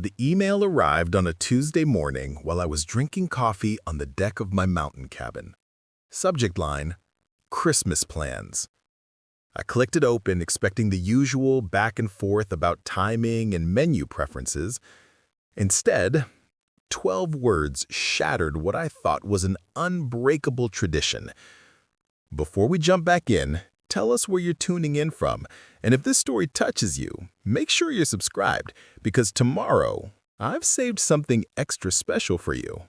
The email arrived on a Tuesday morning while I was drinking coffee on the deck of my mountain cabin. Subject line, Christmas plans. I clicked it open, expecting the usual back and forth about timing and menu preferences. Instead, 12 words shattered what I thought was an unbreakable tradition. Before we jump back in, tell us where you're tuning in from, and if this story touches you, make sure you're subscribed, because tomorrow, I've saved something extra special for you.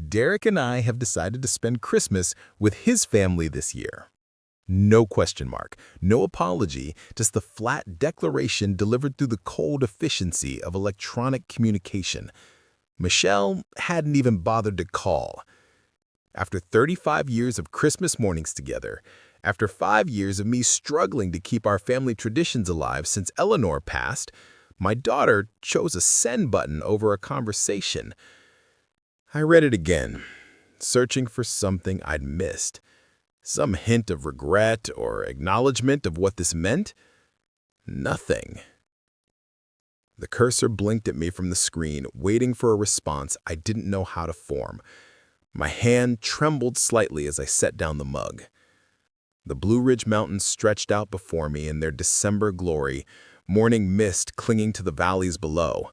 Derek and I have decided to spend Christmas with his family this year. No question mark, no apology, just the flat declaration delivered through the cold efficiency of electronic communication. Michelle hadn't even bothered to call. After 35 years of Christmas mornings together, after 5 years of me struggling to keep our family traditions alive since Eleanor passed, my daughter chose a send button over a conversation. I read it again, searching for something I'd missed. Some hint of regret or acknowledgment of what this meant? Nothing. The cursor blinked at me from the screen, waiting for a response I didn't know how to form. My hand trembled slightly as I set down the mug. The Blue Ridge Mountains stretched out before me in their December glory, morning mist clinging to the valleys below.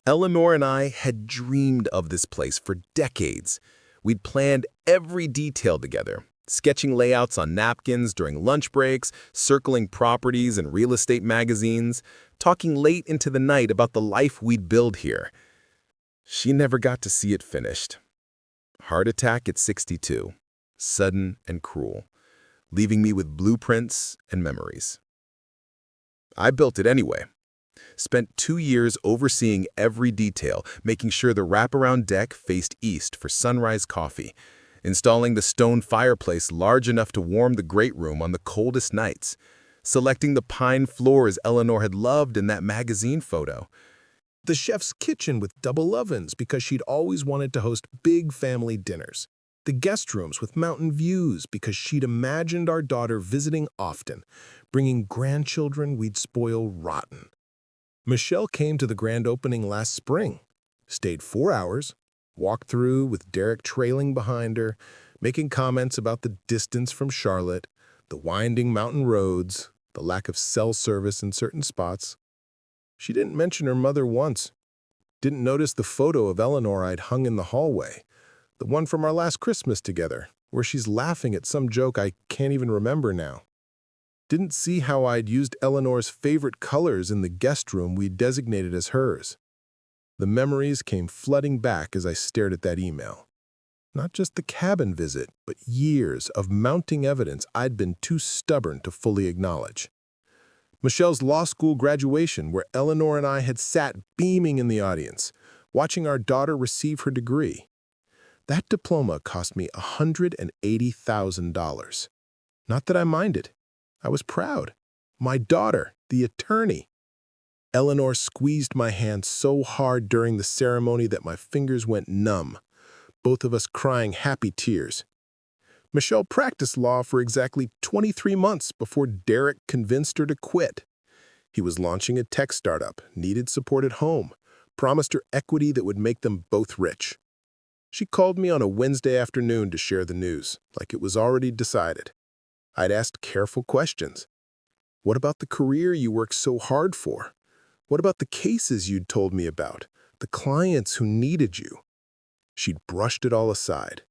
Eleanor and I had dreamed of this place for decades. We'd planned every detail together, sketching layouts on napkins during lunch breaks, circling properties in real estate magazines, talking late into the night about the life we'd build here. She never got to see it finished. Heart attack at 62, sudden and cruel, leaving me with blueprints and memories. I built it anyway. Spent 2 years overseeing every detail, making sure the wraparound deck faced east for sunrise coffee, installing the stone fireplace large enough to warm the great room on the coldest nights, selecting the pine floors Eleanor had loved in that magazine photo, the chef's kitchen with double ovens because she'd always wanted to host big family dinners, the guest rooms with mountain views because she'd imagined our daughter visiting often, bringing grandchildren we'd spoil rotten. Michelle came to the grand opening last spring, stayed 4 hours, walked through with Derek trailing behind her, making comments about the distance from Charlotte, the winding mountain roads, the lack of cell service in certain spots. She didn't mention her mother once. Didn't notice the photo of Eleanor I'd hung in the hallway, the one from our last Christmas together, where she's laughing at some joke I can't even remember now. Didn't see how I'd used Eleanor's favorite colors in the guest room we'd designated as hers. The memories came flooding back as I stared at that email. Not just the cabin visit, but years of mounting evidence I'd been too stubborn to fully acknowledge. Michelle's law school graduation, where Eleanor and I had sat beaming in the audience, watching our daughter receive her degree. That diploma cost me $180,000. Not that I minded. I was proud. My daughter, the attorney. Eleanor squeezed my hand so hard during the ceremony that my fingers went numb, both of us crying happy tears. Michelle practiced law for exactly 23 months before Derek convinced her to quit. He was launching a tech startup, needed support at home, promised her equity that would make them both rich. She called me on a Wednesday afternoon to share the news, like it was already decided. I'd asked careful questions. What about the career you worked so hard for? What about the cases you'd told me about, the clients who needed you? She'd brushed it all aside.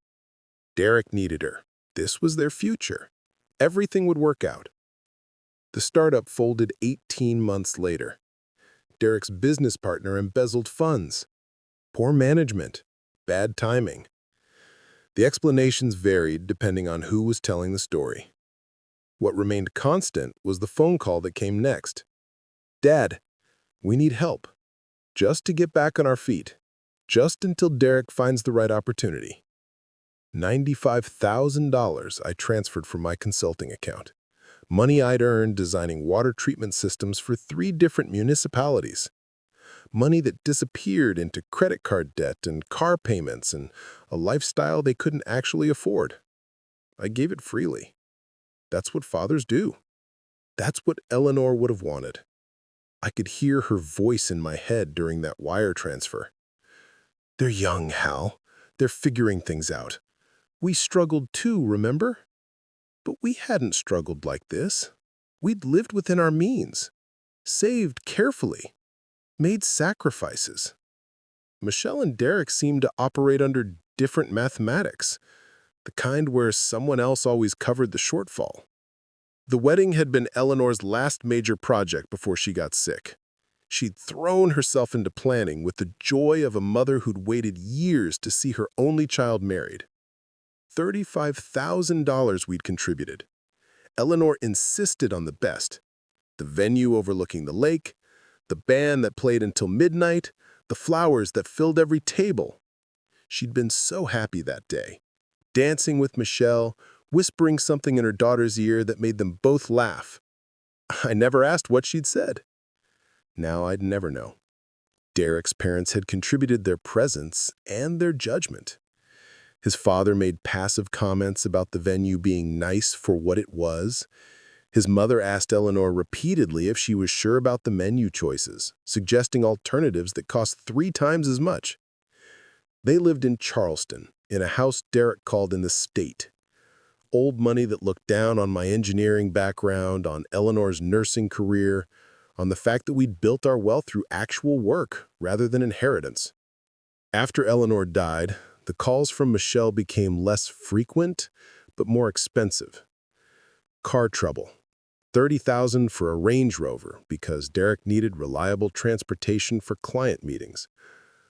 Derek needed her. This was their future. Everything would work out. The startup folded 18 months later. Derek's business partner embezzled funds. Poor management. Bad timing. The explanations varied depending on who was telling the story. What remained constant was the phone call that came next. Dad, we need help. Just to get back on our feet. Just until Derek finds the right opportunity. $95,000 I transferred from my consulting account. Money I'd earned designing water treatment systems for 3 different municipalities. Money that disappeared into credit card debt and car payments and a lifestyle they couldn't actually afford. I gave it freely. That's what fathers do. That's what Eleanor would have wanted. I could hear her voice in my head during that wire transfer. "They're young, Hal. They're figuring things out. We struggled too, remember? But we hadn't struggled like this. We'd lived within our means, saved carefully, made sacrifices." Michelle and Derek seemed to operate under different mathematics, the kind where someone else always covered the shortfall. The wedding had been Eleanor's last major project before she got sick. She'd thrown herself into planning with the joy of a mother who'd waited years to see her only child married. $35,000 we'd contributed. Eleanor insisted on the best: the venue overlooking the lake, the band that played until midnight, the flowers that filled every table. She'd been so happy that day, dancing with Michelle, whispering something in her daughter's ear that made them both laugh. I never asked what she'd said. Now I'd never know. Derek's parents had contributed their presence and their judgment. His father made passive comments about the venue being nice for what it was. His mother asked Eleanor repeatedly if she was sure about the menu choices, suggesting alternatives that cost 3 times as much. They lived in Charleston, in a house Derek called an estate. Old money that looked down on my engineering background, on Eleanor's nursing career, on the fact that we'd built our wealth through actual work rather than inheritance. After Eleanor died, the calls from Michelle became less frequent, but more expensive. Car trouble. $30,000 for a Range Rover because Derek needed reliable transportation for client meetings.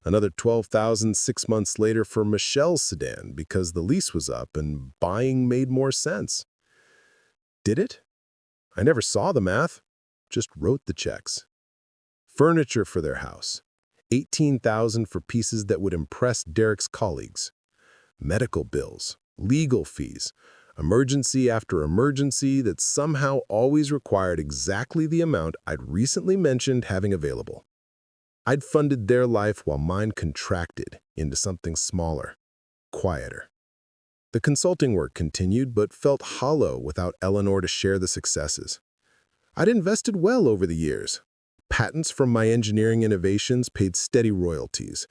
Another $12,000 6 months later for Michelle's sedan because the lease was up and buying made more sense. Did it? I never saw the math, just wrote the checks. Furniture for their house. $18,000 for pieces that would impress Derek's colleagues. Medical bills, legal fees, emergency after emergency that somehow always required exactly the amount I'd recently mentioned having available. I'd funded their life while mine contracted into something smaller, quieter. The consulting work continued but felt hollow without Eleanor to share the successes. I'd invested well over the years. Patents from my engineering innovations paid steady royalties.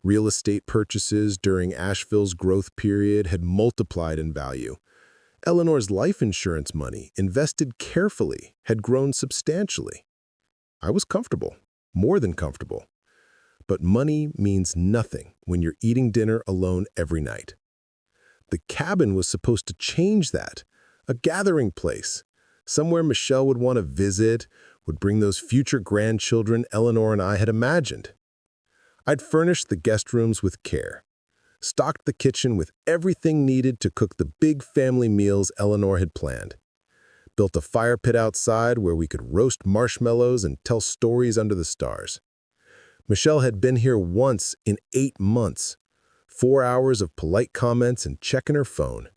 Real estate purchases during Asheville's growth period had multiplied in value. Eleanor's life insurance money, invested carefully, had grown substantially. I was comfortable, more than comfortable. But money means nothing when you're eating dinner alone every night. The cabin was supposed to change that, a gathering place, somewhere Michelle would want to visit, would bring those future grandchildren Eleanor and I had imagined. I'd furnished the guest rooms with care, stocked the kitchen with everything needed to cook the big family meals Eleanor had planned, built a fire pit outside where we could roast marshmallows and tell stories under the stars. Michelle had been here once in 8 months, 4 hours of polite comments and checking her phone.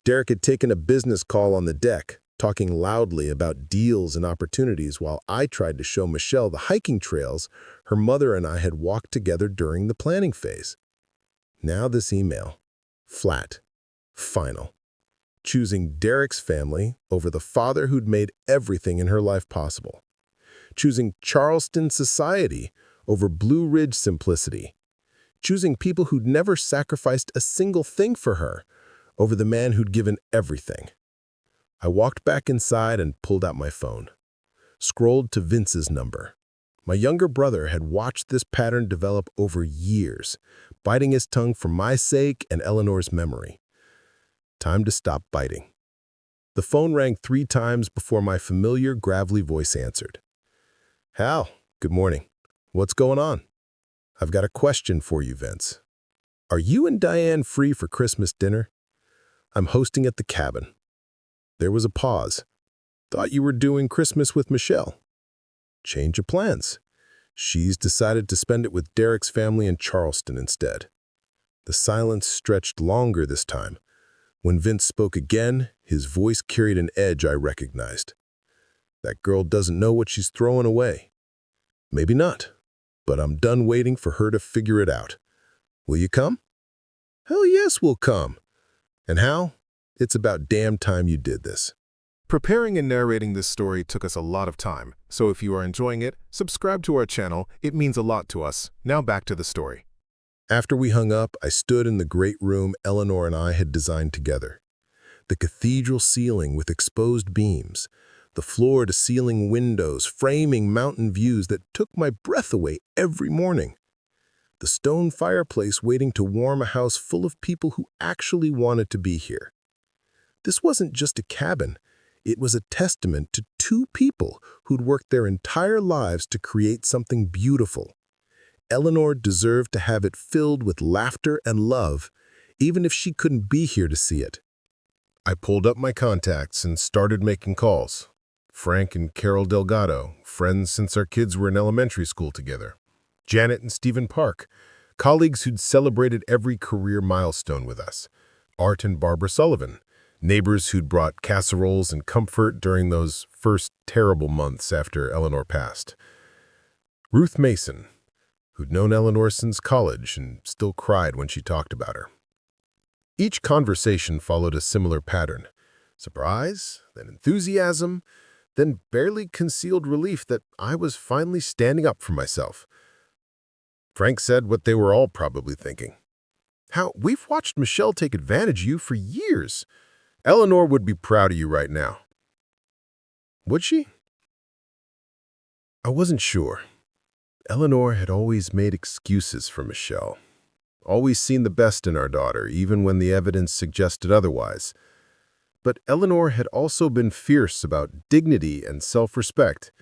Derek had taken a business call on the deck, talking loudly about deals and opportunities while I tried to show Michelle the hiking trails her mother and I had walked together during the planning phase. Now this email. Flat. Final. Choosing Derek's family over the father who'd made everything in her life possible. Choosing Charleston society over Blue Ridge simplicity. Choosing people who'd never sacrificed a single thing for her over the man who'd given everything. I walked back inside and pulled out my phone. Scrolled to Vince's number. My younger brother had watched this pattern develop over years, biting his tongue for my sake and Eleanor's memory. Time to stop biting. The phone rang 3 times before my familiar, gravelly voice answered. Hal, good morning. What's going on? I've got a question for you, Vince. Are you and Diane free for Christmas dinner? I'm hosting at the cabin. There was a pause. Thought you were doing Christmas with Michelle. Change of plans. She's decided to spend it with Derek's family in Charleston instead. The silence stretched longer this time. When Vince spoke again, his voice carried an edge I recognized. That girl doesn't know what she's throwing away. Maybe not, but I'm done waiting for her to figure it out. Will you come? Hell yes, we'll come. And Hal, it's about damn time you did this. Preparing and narrating this story took us a lot of time, so if you are enjoying it, subscribe to our channel. It means a lot to us. Now back to the story. After we hung up, I stood in the great room Eleanor and I had designed together. The cathedral ceiling with exposed beams, the floor-to-ceiling windows framing mountain views that took my breath away every morning. The stone fireplace waiting to warm a house full of people who actually wanted to be here. This wasn't just a cabin. It was a testament to two people who'd worked their entire lives to create something beautiful. Eleanor deserved to have it filled with laughter and love, even if she couldn't be here to see it. I pulled up my contacts and started making calls. Frank and Carol Delgado, friends since our kids were in elementary school together. Janet and Stephen Park, colleagues who'd celebrated every career milestone with us. Art and Barbara Sullivan, neighbors who'd brought casseroles and comfort during those first terrible months after Eleanor passed. Ruth Mason, who'd known Eleanor since college and still cried when she talked about her. Each conversation followed a similar pattern. Surprise, then enthusiasm, then barely concealed relief that I was finally standing up for myself. Frank said what they were all probably thinking. How we've watched Michelle take advantage of you for years. Eleanor would be proud of you right now. Would she? I wasn't sure. Eleanor had always made excuses for Michelle. Always seen the best in our daughter, even when the evidence suggested otherwise. But Eleanor had also been fierce about dignity and self-respect.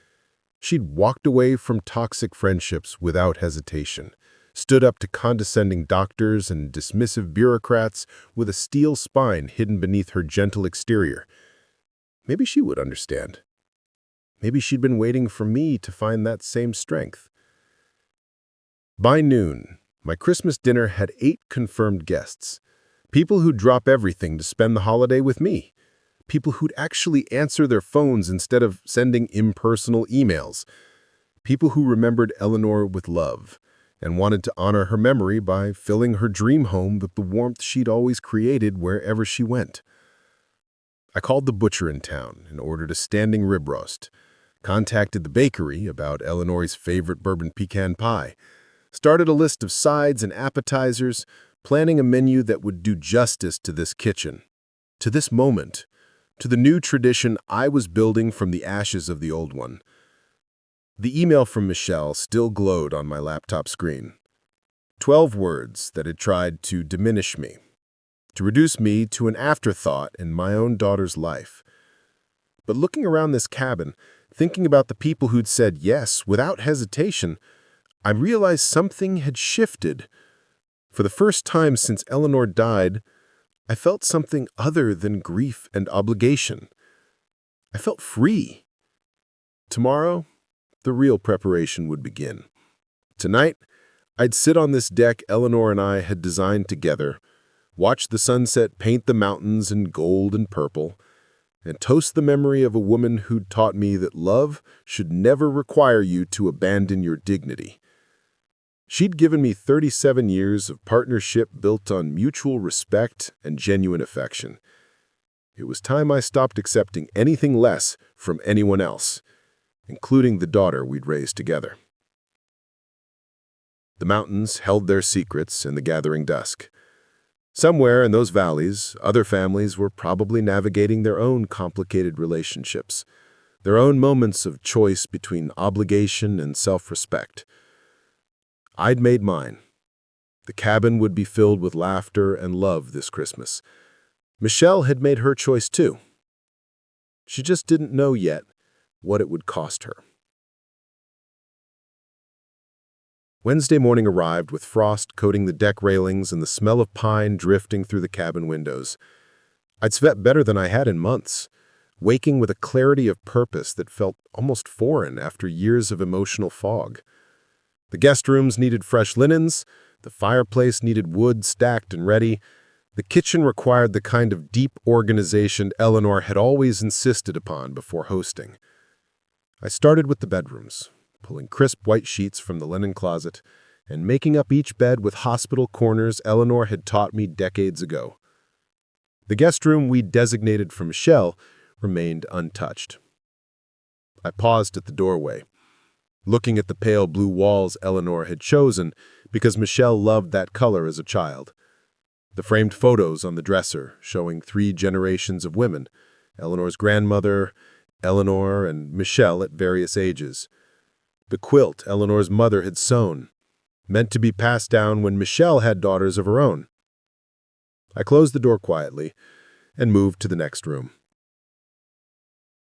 She'd walked away from toxic friendships without hesitation, stood up to condescending doctors and dismissive bureaucrats with a steel spine hidden beneath her gentle exterior. Maybe she would understand. Maybe she'd been waiting for me to find that same strength. By noon, my Christmas dinner had 8 confirmed guests. People who'd drop everything to spend the holiday with me. People who'd actually answer their phones instead of sending impersonal emails. People who remembered Eleanor with love and wanted to honor her memory by filling her dream home with the warmth she'd always created wherever she went. I called the butcher in town and ordered a standing rib roast, contacted the bakery about Eleanor's favorite bourbon pecan pie, started a list of sides and appetizers, planning a menu that would do justice to this kitchen, to this moment, to the new tradition I was building from the ashes of the old one. The email from Michelle still glowed on my laptop screen. 12 words that had tried to diminish me, to reduce me to an afterthought in my own daughter's life. But looking around this cabin, thinking about the people who'd said yes without hesitation, I realized something had shifted. For the first time since Eleanor died, I felt something other than grief and obligation. I felt free. Tomorrow, the real preparation would begin. Tonight, I'd sit on this deck Eleanor and I had designed together, watch the sunset paint the mountains in gold and purple, and toast the memory of a woman who'd taught me that love should never require you to abandon your dignity. She'd given me 37 years of partnership built on mutual respect and genuine affection. It was time I stopped accepting anything less from anyone else, including the daughter we'd raised together. The mountains held their secrets in the gathering dusk. Somewhere in those valleys, other families were probably navigating their own complicated relationships, their own moments of choice between obligation and self-respect. I'd made mine. The cabin would be filled with laughter and love this Christmas. Michelle had made her choice too. She just didn't know yet what it would cost her. Wednesday morning arrived with frost coating the deck railings and the smell of pine drifting through the cabin windows. I'd slept better than I had in months, waking with a clarity of purpose that felt almost foreign after years of emotional fog. The guest rooms needed fresh linens, the fireplace needed wood stacked and ready. The kitchen required the kind of deep organization Eleanor had always insisted upon before hosting. I started with the bedrooms, pulling crisp white sheets from the linen closet and making up each bed with hospital corners Eleanor had taught me decades ago. The guest room we designated for Michelle remained untouched. I paused at the doorway, looking at the pale blue walls Eleanor had chosen because Michelle loved that color as a child. The framed photos on the dresser showing 3 generations of women, Eleanor's grandmother, Eleanor, and Michelle at various ages. The quilt Eleanor's mother had sewn, meant to be passed down when Michelle had daughters of her own. I closed the door quietly and moved to the next room.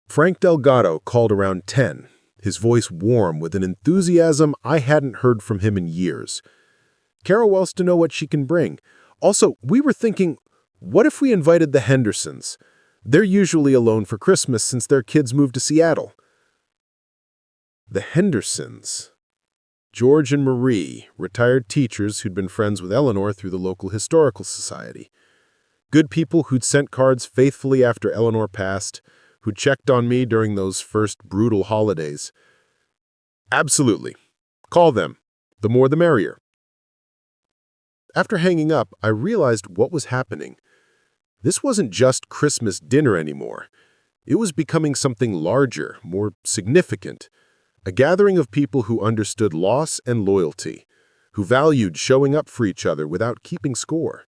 Frank Delgado called around 10, his voice warm with an enthusiasm I hadn't heard from him in years. Carol wants to know what she can bring. Also, we were thinking, what if we invited the Hendersons? They're usually alone for Christmas since their kids moved to Seattle. The Hendersons. George and Marie, retired teachers who'd been friends with Eleanor through the local historical society. Good people who'd sent cards faithfully after Eleanor passed, who checked on me during those first brutal holidays. Absolutely. Call them. The more the merrier. After hanging up, I realized what was happening. This wasn't just Christmas dinner anymore. It was becoming something larger, more significant. A gathering of people who understood loss and loyalty, who valued showing up for each other without keeping score.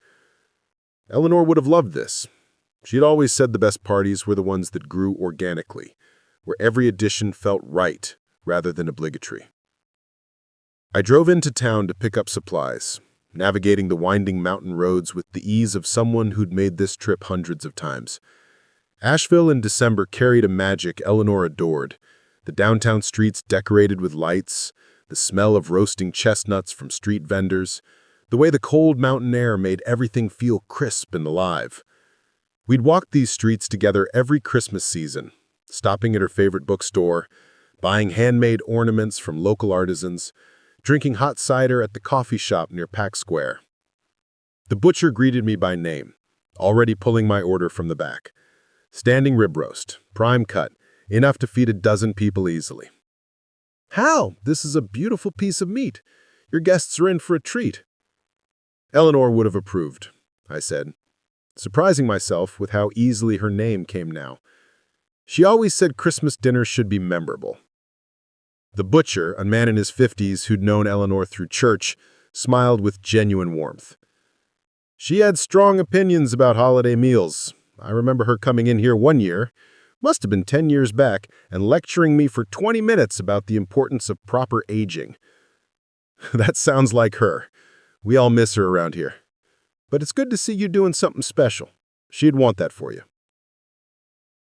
Eleanor would have loved this. She had always said the best parties were the ones that grew organically, where every addition felt right rather than obligatory. I drove into town to pick up supplies, navigating the winding mountain roads with the ease of someone who'd made this trip hundreds of times. Asheville in December carried a magic Eleanor adored, the downtown streets decorated with lights, the smell of roasting chestnuts from street vendors, the way the cold mountain air made everything feel crisp and alive. We'd walked these streets together every Christmas season, stopping at her favorite bookstore, buying handmade ornaments from local artisans, drinking hot cider at the coffee shop near Pack Square. The butcher greeted me by name, already pulling my order from the back. Standing rib roast, prime cut, enough to feed a dozen people easily. "Hal, this is a beautiful piece of meat. Your guests are in for a treat." Eleanor would have approved, I said, surprising myself with how easily her name came now. She always said Christmas dinners should be memorable. The butcher, a man in his 50s who'd known Eleanor through church, smiled with genuine warmth. She had strong opinions about holiday meals. I remember her coming in here one year, must have been 10 years back, and lecturing me for 20 minutes about the importance of proper aging. That sounds like her. We all miss her around here. But it's good to see you doing something special. She'd want that for you.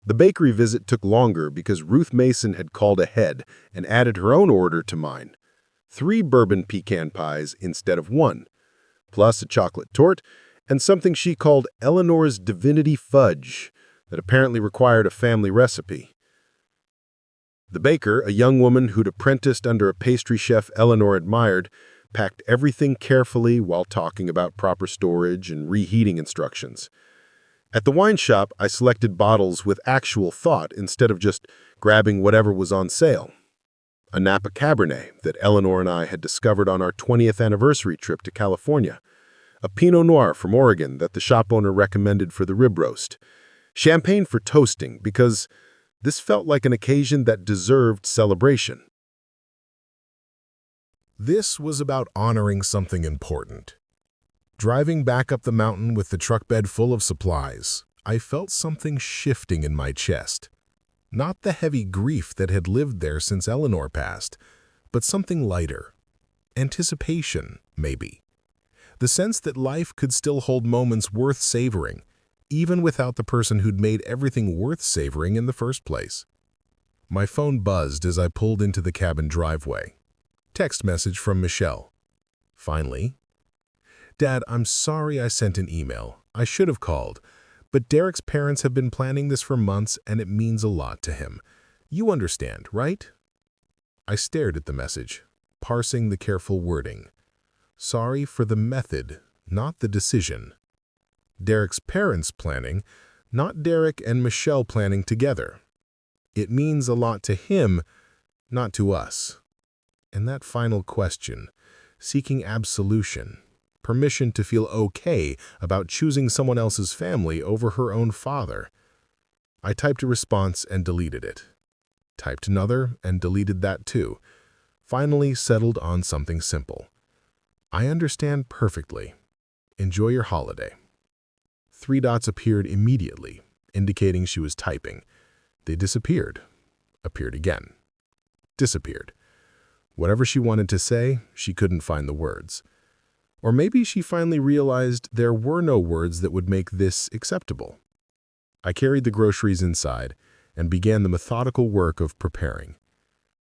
The bakery visit took longer because Ruth Mason had called ahead and added her own order to mine. 3 bourbon pecan pies instead of 1, plus a chocolate torte and something she called Eleanor's Divinity Fudge that apparently required a family recipe. The baker, a young woman who'd apprenticed under a pastry chef Eleanor admired, packed everything carefully while talking about proper storage and reheating instructions. At the wine shop, I selected bottles with actual thought instead of just grabbing whatever was on sale. A Napa Cabernet that Eleanor and I had discovered on our 20th anniversary trip to California. A Pinot Noir from Oregon that the shop owner recommended for the rib roast. Champagne for toasting because this felt like an occasion that deserved celebration. This was about honoring something important. Driving back up the mountain with the truck bed full of supplies, I felt something shifting in my chest. Not the heavy grief that had lived there since Eleanor passed, but something lighter. Anticipation, maybe. The sense that life could still hold moments worth savoring, even without the person who'd made everything worth savoring in the first place. My phone buzzed as I pulled into the cabin driveway. Text message from Michelle. Finally. "Dad, I'm sorry I sent an email. I should have called. But Derek's parents have been planning this for months and it means a lot to him. You understand, right?" I stared at the message, parsing the careful wording. Sorry for the method, not the decision. Derek's parents planning, not Derek and Michelle planning together. It means a lot to him, not to us. And that final question, seeking absolution, permission to feel okay about choosing someone else's family over her own father. I typed a response and deleted it. Typed another and deleted that too. Finally settled on something simple. I understand perfectly. Enjoy your holiday. 3 dots appeared immediately, indicating she was typing. They disappeared. Appeared again. Disappeared. Whatever she wanted to say, she couldn't find the words. Or maybe she finally realized there were no words that would make this acceptable. I carried the groceries inside and began the methodical work of preparing.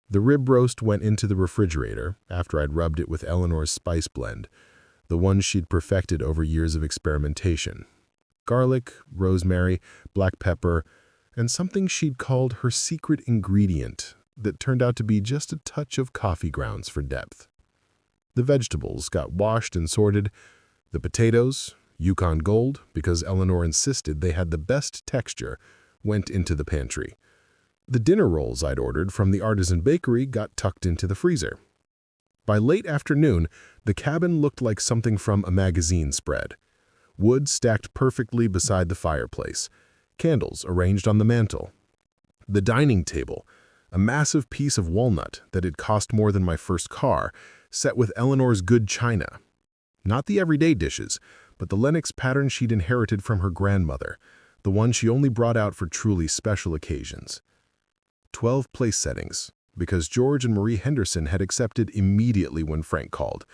The rib roast went into the refrigerator after I'd rubbed it with Eleanor's spice blend, the one she'd perfected over years of experimentation. Garlic, rosemary, black pepper, and something she'd called her secret ingredient that turned out to be just a touch of coffee grounds for depth. The vegetables got washed and sorted. The potatoes, Yukon Gold, because Eleanor insisted they had the best texture, went into the pantry. The dinner rolls I'd ordered from the artisan bakery got tucked into the freezer. By late afternoon, the cabin looked like something from a magazine spread. Wood stacked perfectly beside the fireplace, candles arranged on the mantel. The dining table, a massive piece of walnut that had cost more than my first car, set with Eleanor's good china. Not the everyday dishes, but the Lenox pattern she'd inherited from her grandmother, the one she only brought out for truly special occasions. 12 place settings, because George and Marie Henderson had accepted immediately when Frank called,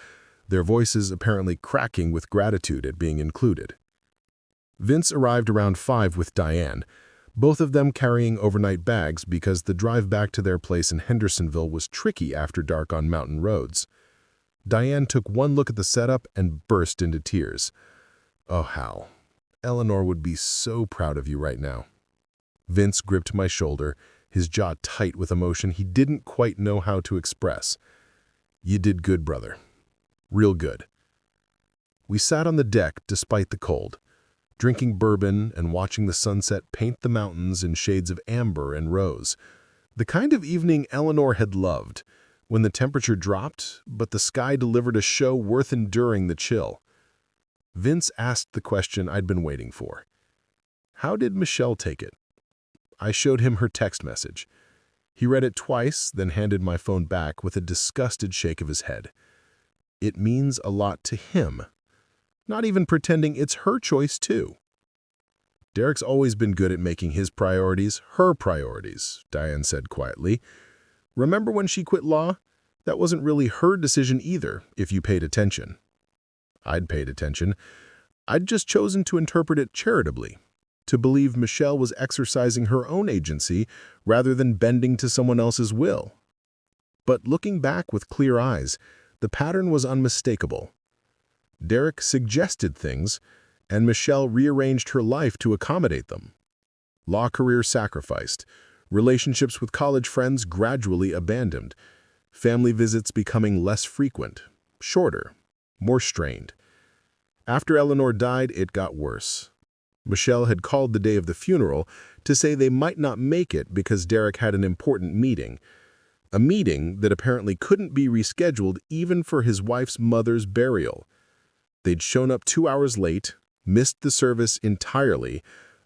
their voices apparently cracking with gratitude at being included. Vince arrived around 5 with Diane, both of them carrying overnight bags because the drive back to their place in Hendersonville was tricky after dark on mountain roads. Diane took one look at the setup and burst into tears. "Oh, Hal, Eleanor would be so proud of you right now." Vince gripped my shoulder, his jaw tight with emotion he didn't quite know how to express. "You did good, brother. Real good." We sat on the deck despite the cold, drinking bourbon and watching the sunset paint the mountains in shades of amber and rose. The kind of evening Eleanor had loved, when the temperature dropped, but the sky delivered a show worth enduring the chill. Vince asked the question I'd been waiting for. How did Michelle take it? I showed him her text message. He read it twice, then handed my phone back with a disgusted shake of his head. It means a lot to him. Not even pretending it's her choice, too. "Derek's always been good at making his priorities her priorities," Diane said quietly. "Remember when she quit law? That wasn't really her decision either, if you paid attention." I'd paid attention. I'd just chosen to interpret it charitably, to believe Michelle was exercising her own agency rather than bending to someone else's will. But looking back with clear eyes, the pattern was unmistakable. Derek suggested things, and Michelle rearranged her life to accommodate them. Law career sacrificed, relationships with college friends gradually abandoned, family visits becoming less frequent, shorter, more strained. After Eleanor died, it got worse. Michelle had called the day of the funeral to say they might not make it because Derek had an important meeting, a meeting that apparently couldn't be rescheduled even for his wife's mother's burial. They'd shown up 2 hours late, missed the service entirely,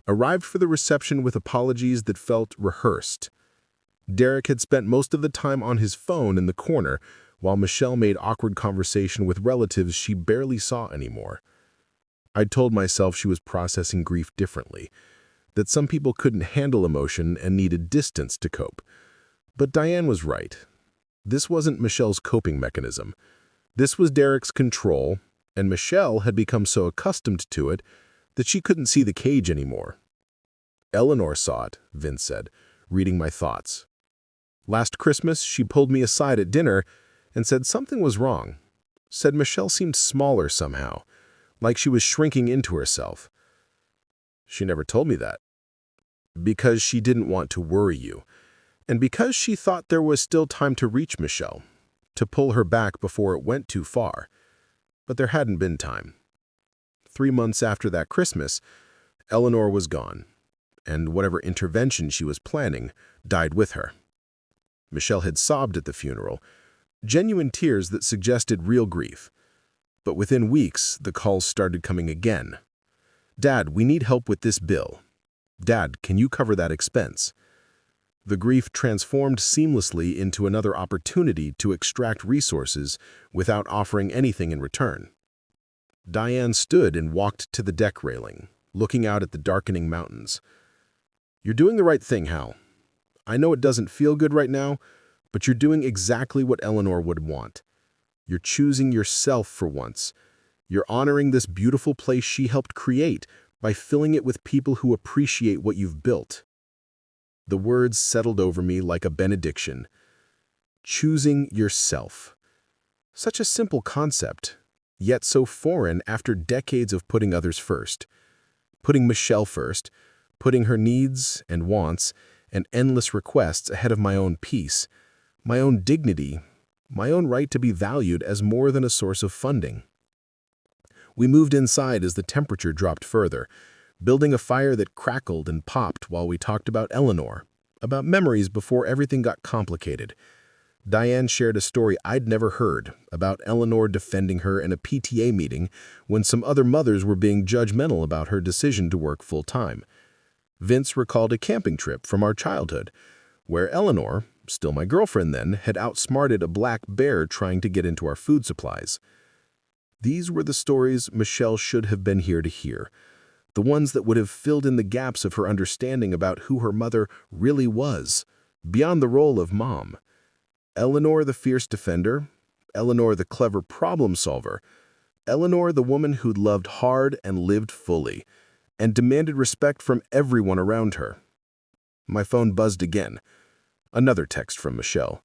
arrived for the reception with apologies that felt rehearsed. Derek had spent most of the time on his phone in the corner, while Michelle made awkward conversation with relatives she barely saw anymore. I'd told myself she was processing grief differently, that some people couldn't handle emotion and needed distance to cope. But Diane was right. This wasn't Michelle's coping mechanism. This was Derek's control, and Michelle had become so accustomed to it that she couldn't see the cage anymore. "Eleanor saw it," Vince said, reading my thoughts. "Last Christmas, she pulled me aside at dinner and said something was wrong. Said Michelle seemed smaller somehow, like she was shrinking into herself. She never told me that. Because she didn't want to worry you, and because she thought there was still time to reach Michelle, to pull her back before it went too far. But there hadn't been time. 3 months after that Christmas, Eleanor was gone, and whatever intervention she was planning died with her. Michelle had sobbed at the funeral, genuine tears that suggested real grief. But within weeks, the calls started coming again. "Dad, we need help with this bill. "Dad, can you cover that expense?" The grief transformed seamlessly into another opportunity to extract resources without offering anything in return. Diane stood and walked to the deck railing, looking out at the darkening mountains. "You're doing the right thing, Hal. I know it doesn't feel good right now, but you're doing exactly what Eleanor would want. You're choosing yourself for once. You're honoring this beautiful place she helped create by filling it with people who appreciate what you've built." The words settled over me like a benediction. Choosing yourself. Such a simple concept, yet so foreign after decades of putting others first. Putting Michelle first, putting her needs and wants and endless requests ahead of my own peace, my own dignity, my own right to be valued as more than a source of funding. We moved inside as the temperature dropped further, building a fire that crackled and popped while we talked about Eleanor, about memories before everything got complicated. Diane shared a story I'd never heard about Eleanor defending her in a PTA meeting when some other mothers were being judgmental about her decision to work full-time. Vince recalled a camping trip from our childhood, where Eleanor, still my girlfriend then, had outsmarted a black bear trying to get into our food supplies. These were the stories Michelle should have been here to hear, the ones that would have filled in the gaps of her understanding about who her mother really was, beyond the role of mom. Eleanor the fierce defender, Eleanor the clever problem solver, Eleanor the woman who'd loved hard and lived fully, and demanded respect from everyone around her. My phone buzzed again. Another text from Michelle.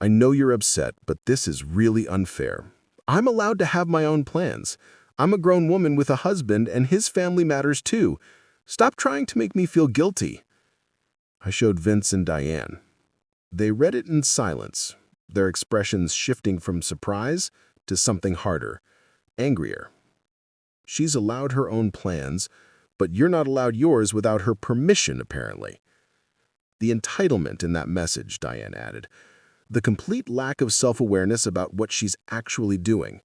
"I know you're upset, but this is really unfair. I'm allowed to have my own plans. I'm a grown woman with a husband and his family matters too. Stop trying to make me feel guilty." I showed Vince and Diane. They read it in silence, their expressions shifting from surprise to something harder, angrier. "She's allowed her own plans, but you're not allowed yours without her permission, apparently." The entitlement in that message, Diane added. The complete lack of self-awareness about what she's actually doing.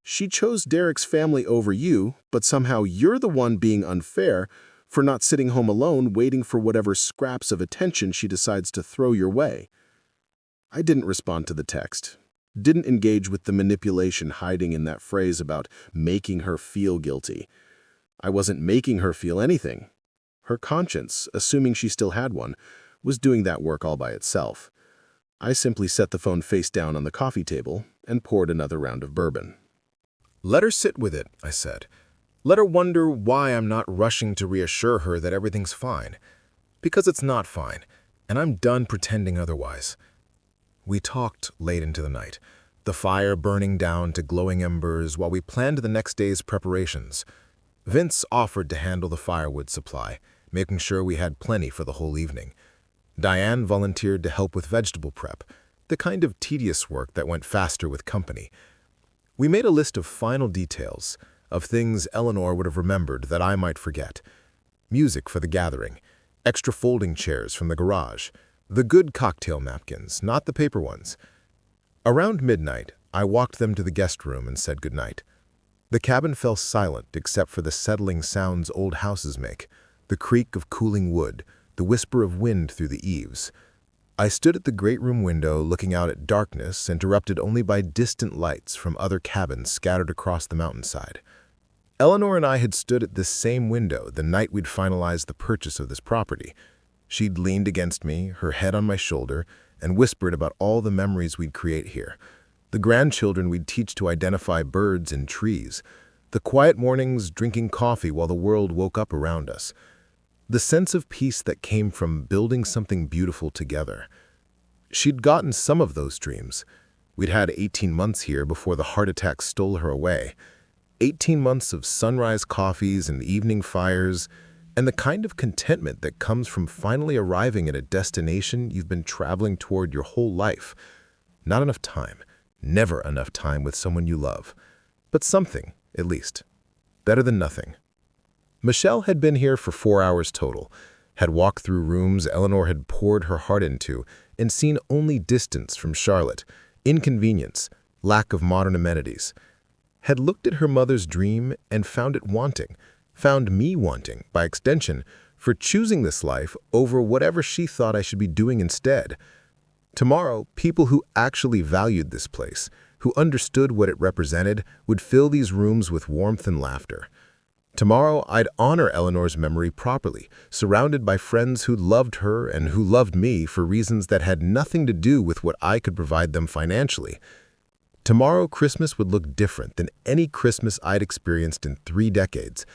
She chose Derek's family over you, but somehow you're the one being unfair for not sitting home alone waiting for whatever scraps of attention she decides to throw your way. I didn't respond to the text, didn't engage with the manipulation hiding in that phrase about making her feel guilty. I wasn't making her feel anything. Her conscience, assuming she still had one, was doing that work all by itself. I simply set the phone face down on the coffee table and poured another round of bourbon. "Let her sit with it," I said. "Let her wonder why I'm not rushing to reassure her that everything's fine. Because it's not fine, and I'm done pretending otherwise." We talked late into the night, the fire burning down to glowing embers while we planned the next day's preparations. Vince offered to handle the firewood supply, making sure we had plenty for the whole evening. Diane volunteered to help with vegetable prep, the kind of tedious work that went faster with company. We made a list of final details, of things Eleanor would have remembered that I might forget. Music for the gathering, extra folding chairs from the garage, the good cocktail napkins, not the paper ones. Around midnight, I walked them to the guest room and said goodnight. The cabin fell silent except for the settling sounds old houses make, the creak of cooling wood, the whisper of wind through the eaves. I stood at the great room window looking out at darkness interrupted only by distant lights from other cabins scattered across the mountainside. Eleanor and I had stood at this same window the night we'd finalized the purchase of this property. She'd leaned against me, her head on my shoulder, and whispered about all the memories we'd create here, the grandchildren we'd teach to identify birds and trees, the quiet mornings drinking coffee while the world woke up around us. The sense of peace that came from building something beautiful together. She'd gotten some of those dreams. We'd had 18 months here before the heart attack stole her away. 18 months of sunrise coffees and evening fires, and the kind of contentment that comes from finally arriving at a destination you've been traveling toward your whole life. Not enough time, never enough time with someone you love. But something, at least. Better than nothing. Michelle had been here for 4 hours total, had walked through rooms Eleanor had poured her heart into, and seen only distance from Charlotte, inconvenience, lack of modern amenities. Had looked at her mother's dream and found it wanting, found me wanting, by extension, for choosing this life over whatever she thought I should be doing instead. Tomorrow, people who actually valued this place, who understood what it represented, would fill these rooms with warmth and laughter. Tomorrow, I'd honor Eleanor's memory properly, surrounded by friends who loved her and who loved me for reasons that had nothing to do with what I could provide them financially. Tomorrow, Christmas would look different than any Christmas I'd experienced in 3 decades.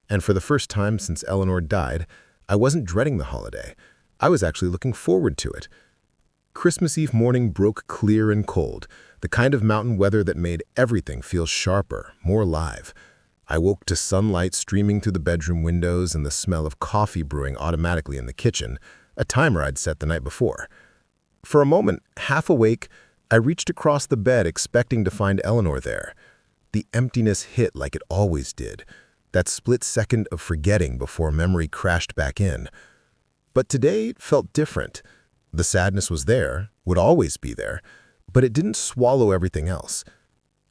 And for the first time since Eleanor died, I wasn't dreading the holiday. I was actually looking forward to it. Christmas Eve morning broke clear and cold, the kind of mountain weather that made everything feel sharper, more alive. I woke to sunlight streaming through the bedroom windows and the smell of coffee brewing automatically in the kitchen, a timer I'd set the night before. For a moment, half awake, I reached across the bed expecting to find Eleanor there. The emptiness hit like it always did, that split second of forgetting before memory crashed back in. But today it felt different. The sadness was there, would always be there, but it didn't swallow everything else.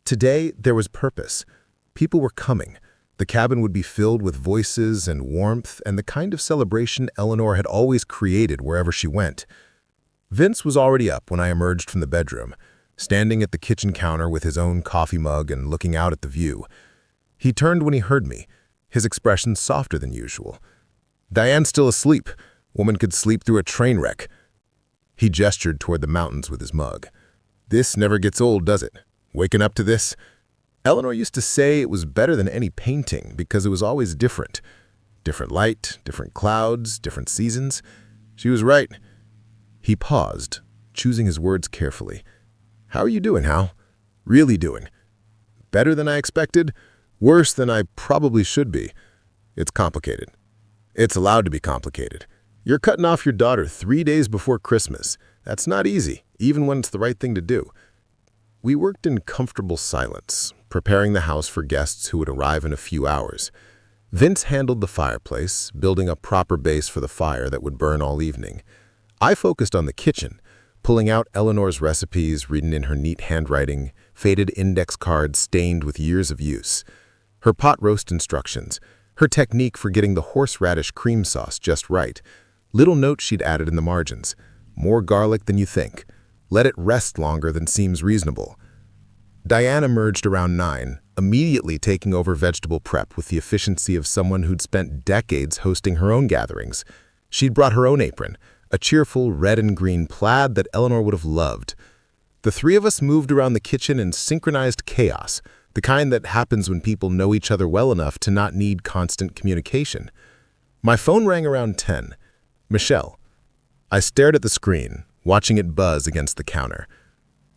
Today there was purpose. People were coming. The cabin would be filled with voices and warmth and the kind of celebration Eleanor had always created wherever she went. Vince was already up when I emerged from the bedroom, standing at the kitchen counter with his own coffee mug and looking out at the view. He turned when he heard me, his expression softer than usual. "Diane's still asleep. Woman could sleep through a train wreck." He gestured toward the mountains with his mug. "This never gets old, does it? Waking up to this?" Eleanor used to say it was better than any painting because it was always different. Different light, different clouds, different seasons. She was right. He paused, choosing his words carefully. "How are you doing, Hal? Really doing? Better than I expected? Worse than I probably should be? It's complicated. It's allowed to be complicated. You're cutting off your daughter 3 days before Christmas. That's not easy, even when it's the right thing to do." We worked in comfortable silence, preparing the house for guests who would arrive in a few hours. Vince handled the fireplace, building a proper base for the fire that would burn all evening. I focused on the kitchen, pulling out Eleanor's recipes written in her neat handwriting, faded index cards stained with years of use, her pot roast instructions, her technique for getting the horseradish cream sauce just right, little notes she'd added in the margins. More garlic than you think. Let it rest longer than seems reasonable. Diane emerged around 9, immediately taking over vegetable prep with the efficiency of someone who'd spent decades hosting her own gatherings. She'd brought her own apron, a cheerful red and green plaid that Eleanor would have loved. The 3 of us moved around the kitchen in synchronized chaos, the kind that happens when people know each other well enough to not need constant communication. My phone rang around 10. Michelle. I stared at the screen, watching it buzz against the counter.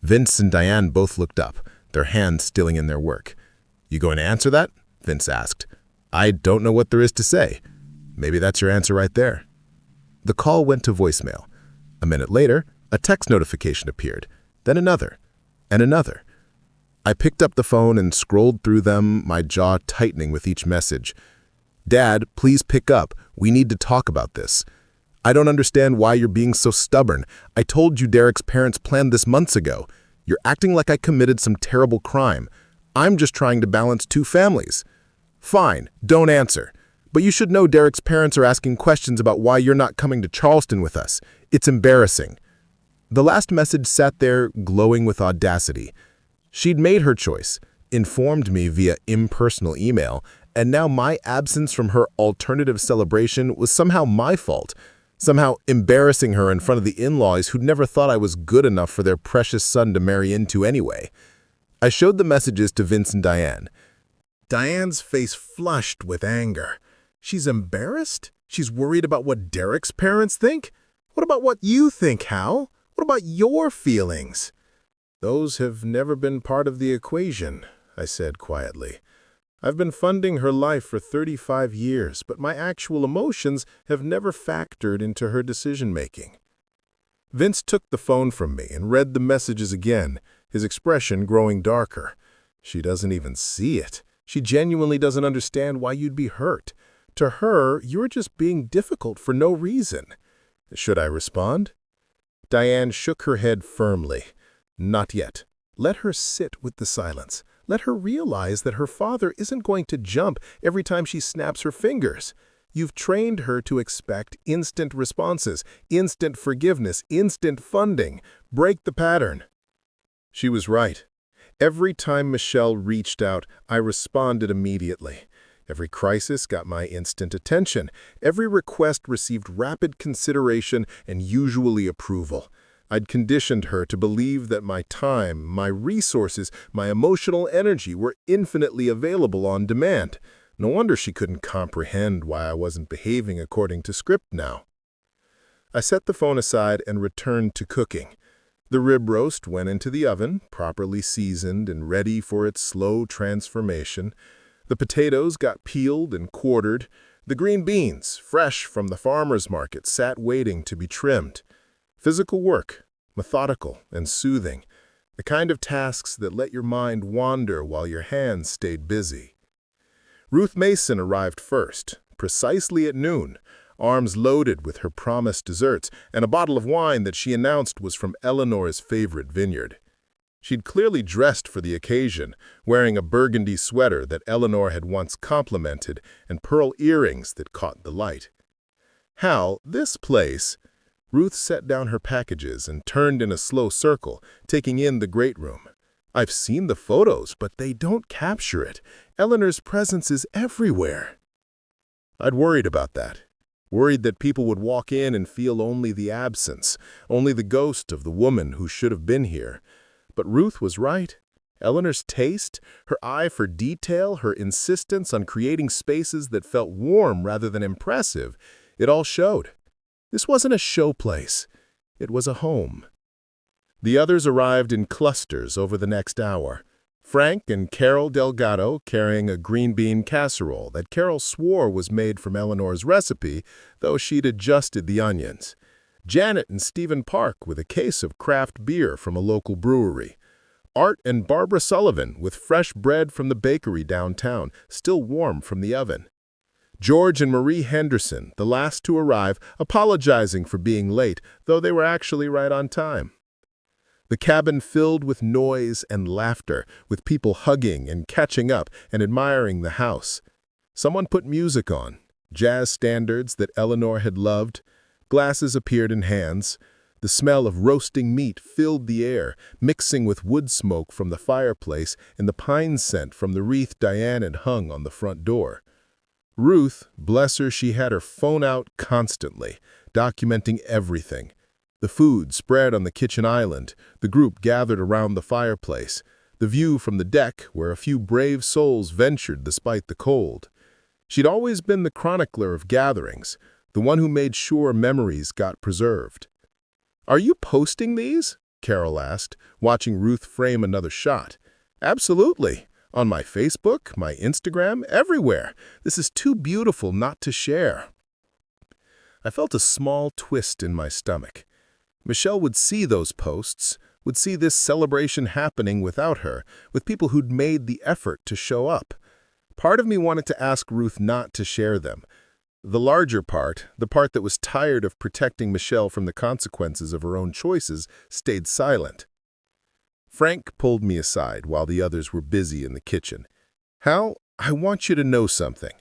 Vince and Diane both looked up, their hands stilling in their work. "You going to answer that?" Vince asked. "I don't know what there is to say." "Maybe that's your answer right there." The call went to voicemail. A minute later, a text notification appeared, then another, and another. I picked up the phone and scrolled through them, my jaw tightening with each message. "Dad, please pick up. We need to talk about this. I don't understand why you're being so stubborn. I told you Derek's parents planned this months ago. You're acting like I committed some terrible crime. I'm just trying to balance 2 families. Fine, don't answer. But you should know Derek's parents are asking questions about why you're not coming to Charleston with us. It's embarrassing." The last message sat there, glowing with audacity. She'd made her choice, informed me via impersonal email, and now my absence from her alternative celebration was somehow my fault, somehow embarrassing her in front of the in-laws who'd never thought I was good enough for their precious son to marry into anyway. I showed the messages to Vince and Diane. Diane's face flushed with anger. She's embarrassed? She's worried about what Derek's parents think? What about what you think, Hal? What about your feelings? "Those have never been part of the equation," I said quietly. "I've been funding her life for 35 years, but my actual emotions have never factored into her decision-making." Vince took the phone from me and read the messages again, his expression growing darker. "She doesn't even see it. She genuinely doesn't understand why you'd be hurt. To her, you're just being difficult for no reason." Should I respond? Diane shook her head firmly. "Not yet. Let her sit with the silence. Let her realize that her father isn't going to jump every time she snaps her fingers. You've trained her to expect instant responses, instant forgiveness, instant funding. Break the pattern." She was right. Every time Michelle reached out, I responded immediately. Every crisis got my instant attention. Every request received rapid consideration and usually approval. I'd conditioned her to believe that my time, my resources, my emotional energy were infinitely available on demand. No wonder she couldn't comprehend why I wasn't behaving according to script now. I set the phone aside and returned to cooking. The rib roast went into the oven, properly seasoned and ready for its slow transformation. The potatoes got peeled and quartered. The green beans, fresh from the farmer's market, sat waiting to be trimmed. Physical work, methodical and soothing. The kind of tasks that let your mind wander while your hands stayed busy. Ruth Mason arrived first, precisely at noon, arms loaded with her promised desserts and a bottle of wine that she announced was from Eleanor's favorite vineyard. She'd clearly dressed for the occasion, wearing a burgundy sweater that Eleanor had once complimented and pearl earrings that caught the light. "Hal, this place—" Ruth set down her packages and turned in a slow circle, taking in the great room. "I've seen the photos, but they don't capture it. Eleanor's presence is everywhere." I'd worried about that. Worried that people would walk in and feel only the absence, only the ghost of the woman who should have been here. But Ruth was right. Eleanor's taste, her eye for detail, her insistence on creating spaces that felt warm rather than impressive, it all showed. This wasn't a show place. It was a home. The others arrived in clusters over the next hour. Frank and Carol Delgado carrying a green bean casserole that Carol swore was made from Eleanor's recipe, though she'd adjusted the onions. Janet and Stephen Park with a case of craft beer from a local brewery. Art and Barbara Sullivan with fresh bread from the bakery downtown, still warm from the oven. George and Marie Henderson, the last to arrive, apologizing for being late, though they were actually right on time. The cabin filled with noise and laughter, with people hugging and catching up and admiring the house. Someone put music on, jazz standards that Eleanor had loved. Glasses appeared in hands. The smell of roasting meat filled the air, mixing with wood smoke from the fireplace and the pine scent from the wreath Diane had hung on the front door. Ruth, bless her, she had her phone out constantly, documenting everything. The food spread on the kitchen island, the group gathered around the fireplace, the view from the deck where a few brave souls ventured despite the cold. She'd always been the chronicler of gatherings, the one who made sure memories got preserved. "Are you posting these?" Carol asked, watching Ruth frame another shot. "Absolutely. On my Facebook, my Instagram, everywhere. This is too beautiful not to share." I felt a small twist in my stomach. Michelle would see those posts, would see this celebration happening without her, with people who'd made the effort to show up. Part of me wanted to ask Ruth not to share them. The larger part, the part that was tired of protecting Michelle from the consequences of her own choices, stayed silent. Frank pulled me aside while the others were busy in the kitchen. "Hal, I want you to know something.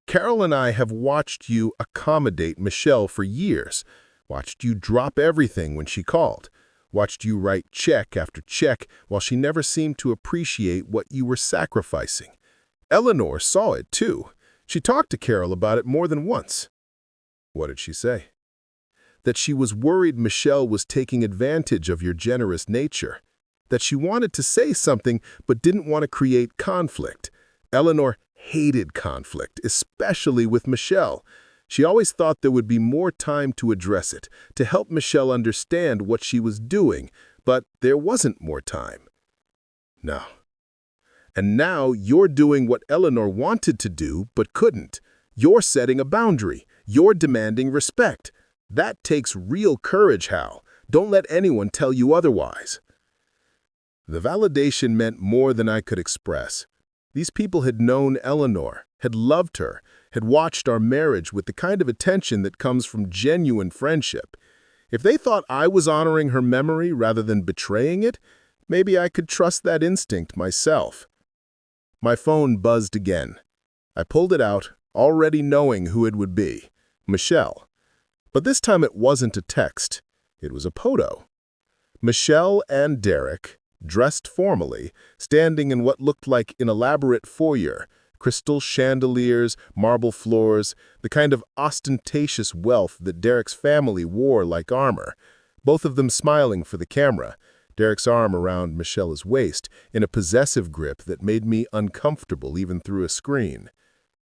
Carol and I have watched you accommodate Michelle for years, watched you drop everything when she called, watched you write check after check while she never seemed to appreciate what you were sacrificing. Eleanor saw it too. She talked to Carol about it more than once." "What did she say?" "That she was worried Michelle was taking advantage of your generous nature. That she wanted to say something but didn't want to create conflict. Eleanor hated conflict, especially with Michelle. She always thought there would be more time to address it, to help Michelle understand what she was doing, but there wasn't more time." "No. And now you're doing what Eleanor wanted to do but couldn't. You're setting a boundary. You're demanding respect. That takes real courage, Hal. Don't let anyone tell you otherwise." The validation meant more than I could express. These people had known Eleanor, had loved her, had watched our marriage with the kind of attention that comes from genuine friendship. If they thought I was honoring her memory rather than betraying it, maybe I could trust that instinct myself. My phone buzzed again. I pulled it out, already knowing who it would be, Michelle. But this time it wasn't a text, it was a poto. Michelle and Derek, dressed formally, standing in what looked like an elaborate foyer, crystal chandeliers, marble floors, the kind of ostentatious wealth that Derek's family wore like armor, both of them smiling for the camera, Derek's arm around Michelle's waist in a possessive grip that made me uncomfortable even through a screen.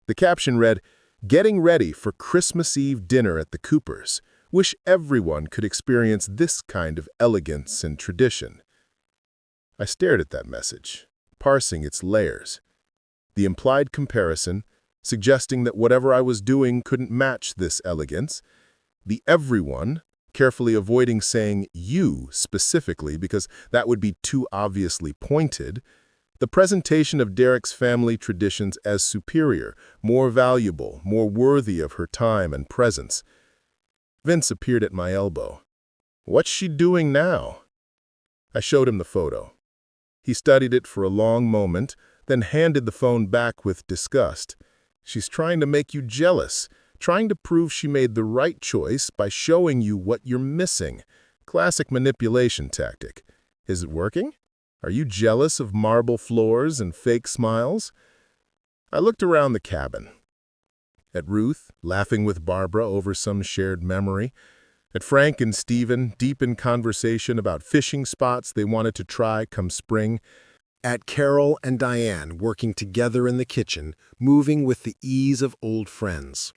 The caption read, "Getting ready for Christmas Eve dinner at the Coopers. Wish everyone could experience this kind of elegance and tradition." I stared at that message, parsing its layers. The implied comparison, suggesting that whatever I was doing couldn't match this elegance. The everyone, carefully avoiding saying you specifically because that would be too obviously pointed. The presentation of Derek's family traditions as superior, more valuable, more worthy of her time and presence. Vince appeared at my elbow. "What's she doing now?" I showed him the photo. He studied it for a long moment, then handed the phone back with disgust. "She's trying to make you jealous, trying to prove she made the right choice by showing you what you're missing. Classic manipulation tactic. Is it working? Are you jealous of marble floors and fake smiles?" I looked around the cabin. At Ruth, laughing with Barbara over some shared memory. At Frank and Stephen, deep in conversation about fishing spots they wanted to try come spring. At Carol and Diane, working together in the kitchen, moving with the ease of old friends.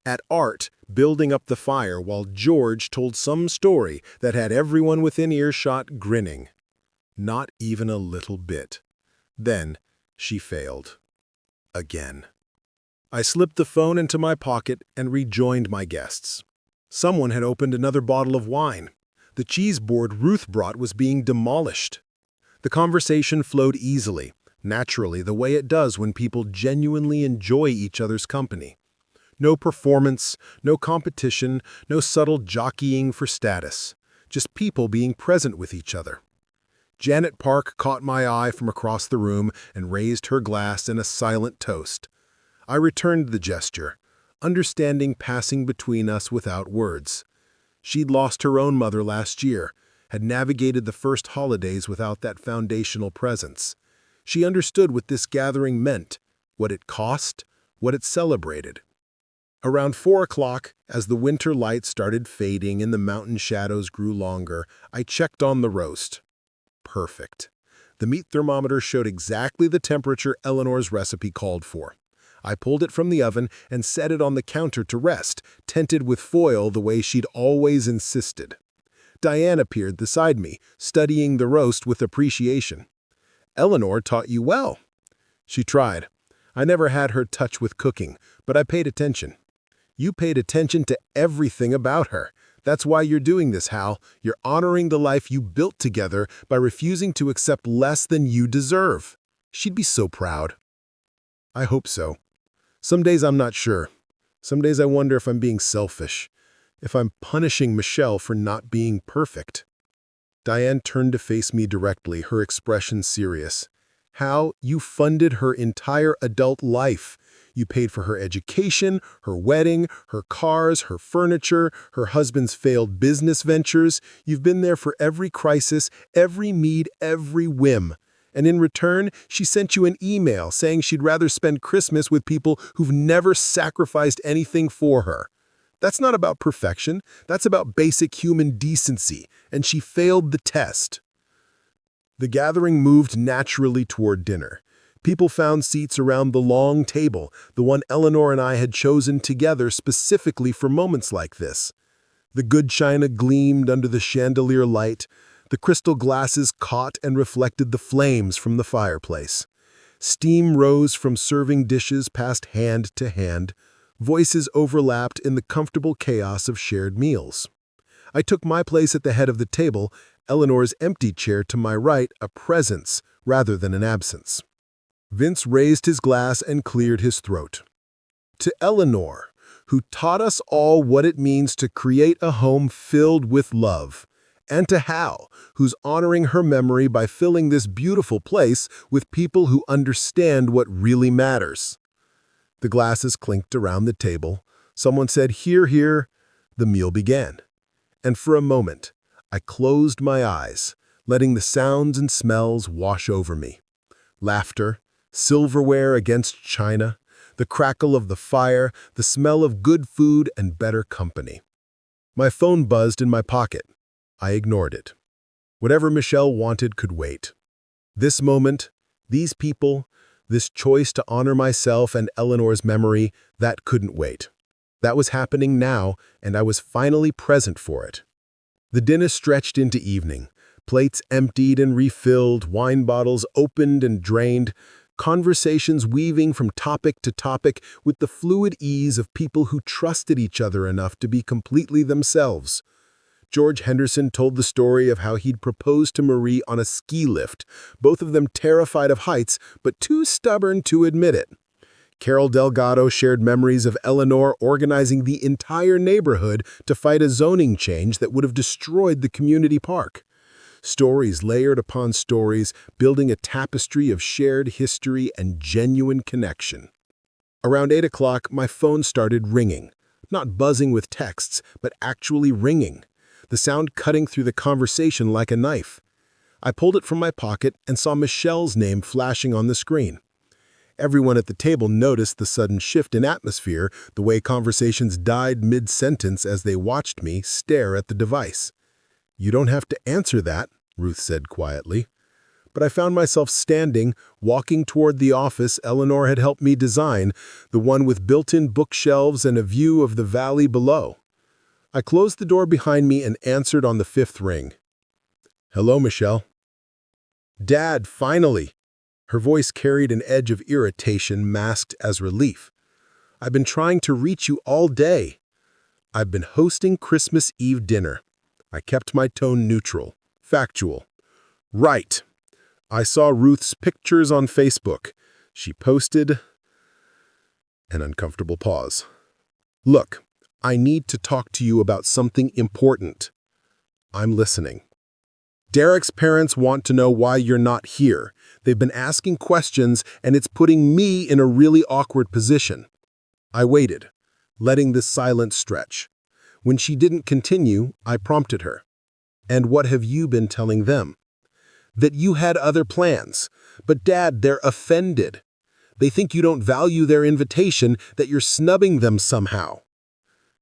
At Art, building up the fire while George told some story that had everyone within earshot grinning. Not even a little bit. Then she failed. Again. I slipped the phone into my pocket and rejoined my guests. Someone had opened another bottle of wine. The cheese board Ruth brought was being demolished. The conversation flowed easily, naturally, the way it does when people genuinely enjoy each other's company. No performance, no competition, no subtle jockeying for status. Just people being present with each other. Janet Park caught my eye from across the room and raised her glass in a silent toast. I returned the gesture, understanding passing between us without words. She'd lost her own mother last year, had navigated the first holidays without that foundational presence. She understood what this gathering meant, what it cost, what it celebrated. Around 4 o'clock, as the winter light started fading and the mountain shadows grew longer, I checked on the roast. Perfect. The meat thermometer showed exactly the temperature Eleanor's recipe called for. I pulled it from the oven and set it on the counter to rest, tented with foil the way she'd always insisted. Diane appeared beside me, studying the roast with appreciation. "Eleanor taught you well." She tried. I never had her touch with cooking, but I paid attention. "You paid attention to everything about her. That's why you're doing this, Hal. You're honoring the life you built together by refusing to accept less than you deserve." She'd be so proud. I hope so. Some days I'm not sure. Some days I wonder if I'm being selfish, if I'm punishing Michelle for not being perfect. Diane turned to face me directly, her expression serious. "Hal, you funded her entire adult life. You paid for her education, her wedding, her cars, her furniture, her husband's failed business ventures. You've been there for every crisis, every need, every whim. And in return, she sent you an email saying she'd rather spend Christmas with people who've never sacrificed anything for her. That's not about perfection. That's about basic human decency, and she failed the test." The gathering moved naturally toward dinner. People found seats around the long table, the one Eleanor and I had chosen together specifically for moments like this. The good china gleamed under the chandelier light. The crystal glasses caught and reflected the flames from the fireplace. Steam rose from serving dishes passed hand to hand. Voices overlapped in the comfortable chaos of shared meals. I took my place at the head of the table, Eleanor's empty chair to my right, a presence rather than an absence. Vince raised his glass and cleared his throat. "To Eleanor, who taught us all what it means to create a home filled with love. And to Hal, who's honoring her memory by filling this beautiful place with people who understand what really matters." The glasses clinked around the table. Someone said, "Here, here." The meal began. And for a moment, I closed my eyes, letting the sounds and smells wash over me. Laughter, silverware against china, the crackle of the fire, the smell of good food and better company. My phone buzzed in my pocket. I ignored it. Whatever Michelle wanted could wait. This moment, these people, this choice to honor myself and Eleanor's memory, that couldn't wait. That was happening now, and I was finally present for it. The dinner stretched into evening. Plates emptied and refilled, wine bottles opened and drained, conversations weaving from topic to topic with the fluid ease of people who trusted each other enough to be completely themselves. George Henderson told the story of how he'd proposed to Marie on a ski lift, both of them terrified of heights, but too stubborn to admit it. Carol Delgado shared memories of Eleanor organizing the entire neighborhood to fight a zoning change that would have destroyed the community park. Stories layered upon stories, building a tapestry of shared history and genuine connection. Around 8 o'clock, my phone started ringing. Not buzzing with texts, but actually ringing. The sound cutting through the conversation like a knife. I pulled it from my pocket and saw Michelle's name flashing on the screen. Everyone at the table noticed the sudden shift in atmosphere, the way conversations died mid-sentence as they watched me stare at the device. "You don't have to answer that," Ruth said quietly. But I found myself standing, walking toward the office Eleanor had helped me design, the one with built-in bookshelves and a view of the valley below. I closed the door behind me and answered on the 5th ring. "Hello, Michelle." "Dad, finally!" Her voice carried an edge of irritation masked as relief. "I've been trying to reach you all day." "I've been hosting Christmas Eve dinner." I kept my tone neutral, factual. "Right. I saw Ruth's pictures on Facebook. She posted..." An uncomfortable pause. "Look, I need to talk to you about something important." "I'm listening." "Derek's parents want to know why you're not here. They've been asking questions, and it's putting me in a really awkward position." I waited, letting the silence stretch. When she didn't continue, I prompted her. "And what have you been telling them?" "That you had other plans. But Dad, they're offended. They think you don't value their invitation, that you're snubbing them somehow."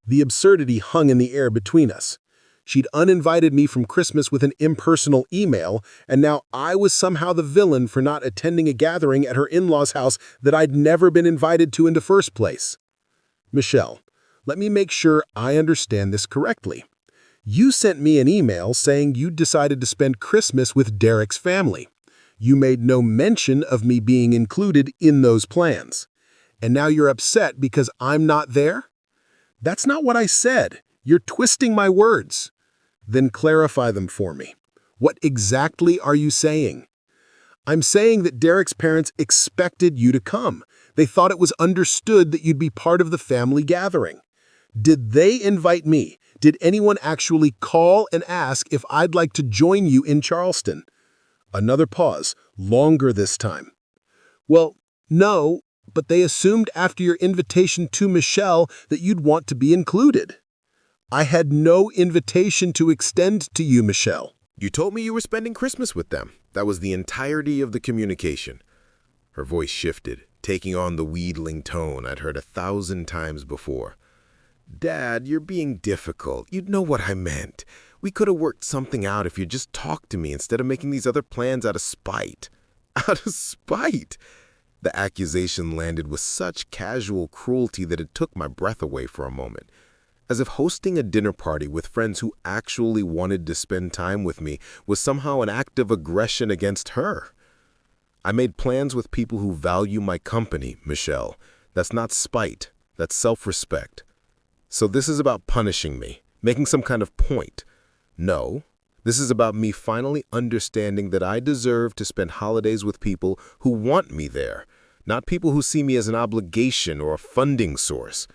The absurdity hung in the air between us. She'd uninvited me from Christmas with an impersonal email, and now I was somehow the villain for not attending a gathering at her in-laws' house that I'd never been invited to in the first place. "Michelle, let me make sure I understand this correctly. You sent me an email saying you'd decided to spend Christmas with Derek's family. You made no mention of me being included in those plans. And now you're upset because I'm not there? That's not what I said. You're twisting my words." "Then clarify them for me. What exactly are you saying?" "I'm saying that Derek's parents expected you to come. They thought it was understood that you'd be part of the family gathering. Did they invite me? Did anyone actually call and ask if I'd like to join you in Charleston?" Another pause, longer this time. "Well, no, but they assumed after your invitation to Michelle that you'd want to be included." "I had no invitation to extend to you, Michelle." You told me you were spending Christmas with them. That was the entirety of the communication. Her voice shifted, taking on the wheedling tone I'd heard 1,000 times before. "Dad, you're being difficult. You'd know what I meant. We could have worked something out if you just talked to me instead of making these other plans out of spite." Out of spite? The accusation landed with such casual cruelty that it took my breath away for a moment. As if hosting a dinner party with friends who actually wanted to spend time with me was somehow an act of aggression against her. "I made plans with people who value my company, Michelle. That's not spite. That's self-respect. So this is about punishing me, making some kind of point. No, this is about me finally understanding that I deserve to spend holidays with people who want me there, not people who see me as an obligation or a funding source."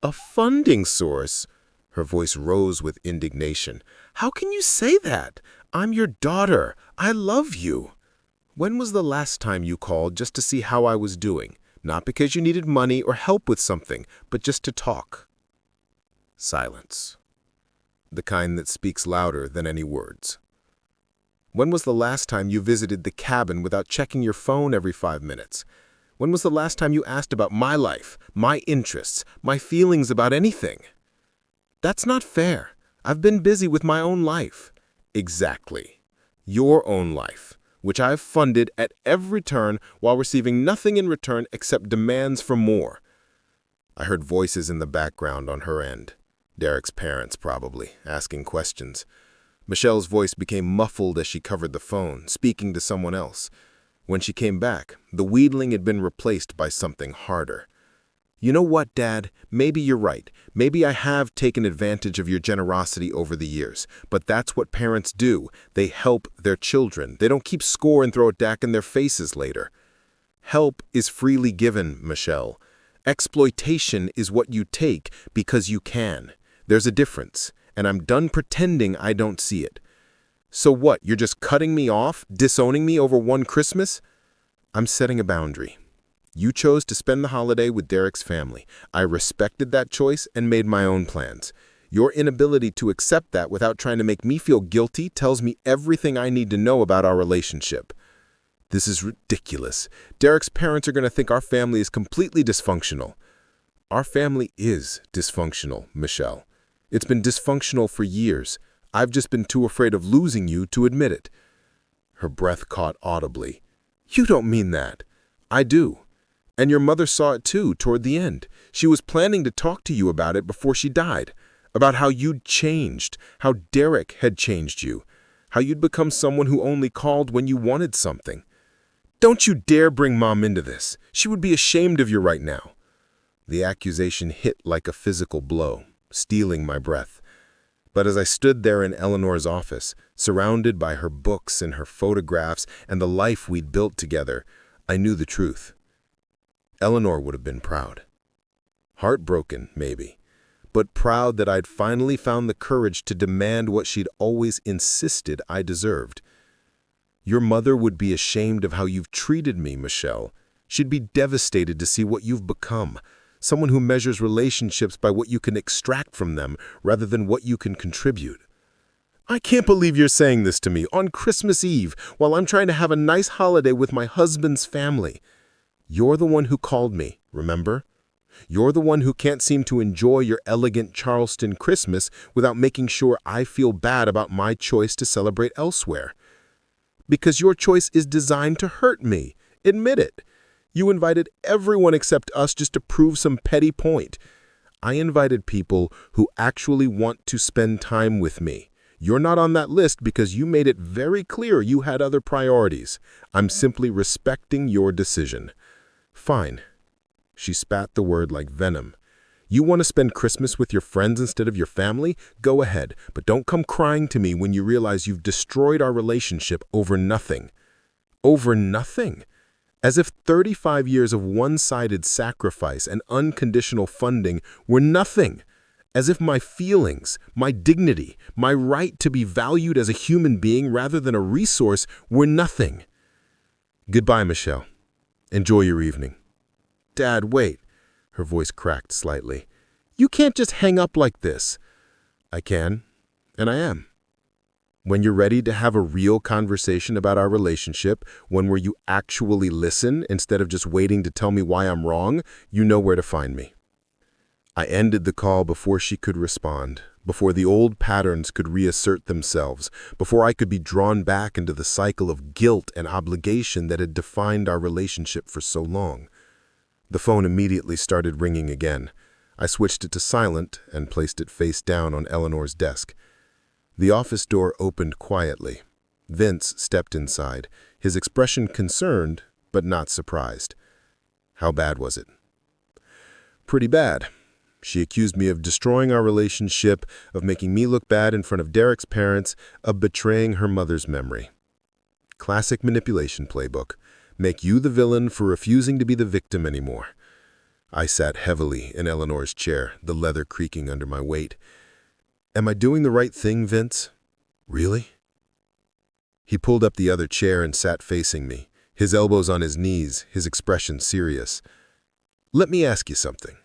"A funding source?" Her voice rose with indignation. "How can you say that? I'm your daughter. I love you." "When was the last time you called just to see how I was doing? Not because you needed money or help with something, but just to talk. Silence. The kind that speaks louder than any words. When was the last time you visited the cabin without checking your phone every 5 minutes? When was the last time you asked about my life, my interests, my feelings about anything? That's not fair. I've been busy with my own life. Exactly. Your own life, which I've funded at every turn while receiving nothing in return except demands for more. I heard voices in the background on her end. Derek's parents, probably, asking questions. Michelle's voice became muffled as she covered the phone, speaking to someone else. When she came back, the wheedling had been replaced by something harder. You know what, Dad? Maybe you're right. Maybe I have taken advantage of your generosity over the years. But that's what parents do. They help their children. They don't keep score and throw it back in their faces later. Help is freely given, Michelle. Exploitation is what you take because you can. There's a difference, and I'm done pretending I don't see it. So what, you're just cutting me off, disowning me over one Christmas? I'm setting a boundary. You chose to spend the holiday with Derek's family. I respected that choice and made my own plans. Your inability to accept that without trying to make me feel guilty tells me everything I need to know about our relationship. This is ridiculous. Derek's parents are going to think our family is completely dysfunctional. Our family is dysfunctional, Michelle. It's been dysfunctional for years. I've just been too afraid of losing you to admit it. Her breath caught audibly. You don't mean that. I do. And your mother saw it too, toward the end. She was planning to talk to you about it before she died. About how you'd changed, how Derek had changed you, how you'd become someone who only called when you wanted something. Don't you dare bring Mom into this. She would be ashamed of you right now. The accusation hit like a physical blow, stealing my breath. But as I stood there in Eleanor's office, surrounded by her books and her photographs and the life we'd built together, I knew the truth. Eleanor would have been proud. Heartbroken, maybe, but proud that I'd finally found the courage to demand what she'd always insisted I deserved. Your mother would be ashamed of how you've treated me, Michelle. She'd be devastated to see what you've become, someone who measures relationships by what you can extract from them rather than what you can contribute. I can't believe you're saying this to me on Christmas Eve while I'm trying to have a nice holiday with my husband's family. You're the one who called me, remember? You're the one who can't seem to enjoy your elegant Charleston Christmas without making sure I feel bad about my choice to celebrate elsewhere. Because your choice is designed to hurt me. Admit it. You invited everyone except us just to prove some petty point. I invited people who actually want to spend time with me. You're not on that list because you made it very clear you had other priorities. I'm simply respecting your decision. Fine. She spat the word like venom. You want to spend Christmas with your friends instead of your family? Go ahead, but don't come crying to me when you realize you've destroyed our relationship over nothing. Over nothing? As if 35 years of one-sided sacrifice and unconditional funding were nothing. As if my feelings, my dignity, my right to be valued as a human being rather than a resource were nothing. Goodbye, Michelle. Enjoy your evening. Dad, wait. Her voice cracked slightly. You can't just hang up like this. I can, and I am. When you're ready to have a real conversation about our relationship, one where you actually listen instead of just waiting to tell me why I'm wrong, you know where to find me. I ended the call before she could respond, before the old patterns could reassert themselves, before I could be drawn back into the cycle of guilt and obligation that had defined our relationship for so long. The phone immediately started ringing again. I switched it to silent and placed it face down on Eleanor's desk. The office door opened quietly. Vince stepped inside, his expression concerned but not surprised. How bad was it? Pretty bad. She accused me of destroying our relationship, of making me look bad in front of Derek's parents, of betraying her mother's memory. Classic manipulation playbook. Make you the villain for refusing to be the victim anymore. I sat heavily in Eleanor's chair, the leather creaking under my weight. Am I doing the right thing, Vince? Really? He pulled up the other chair and sat facing me, his elbows on his knees, his expression serious. Let me ask you something.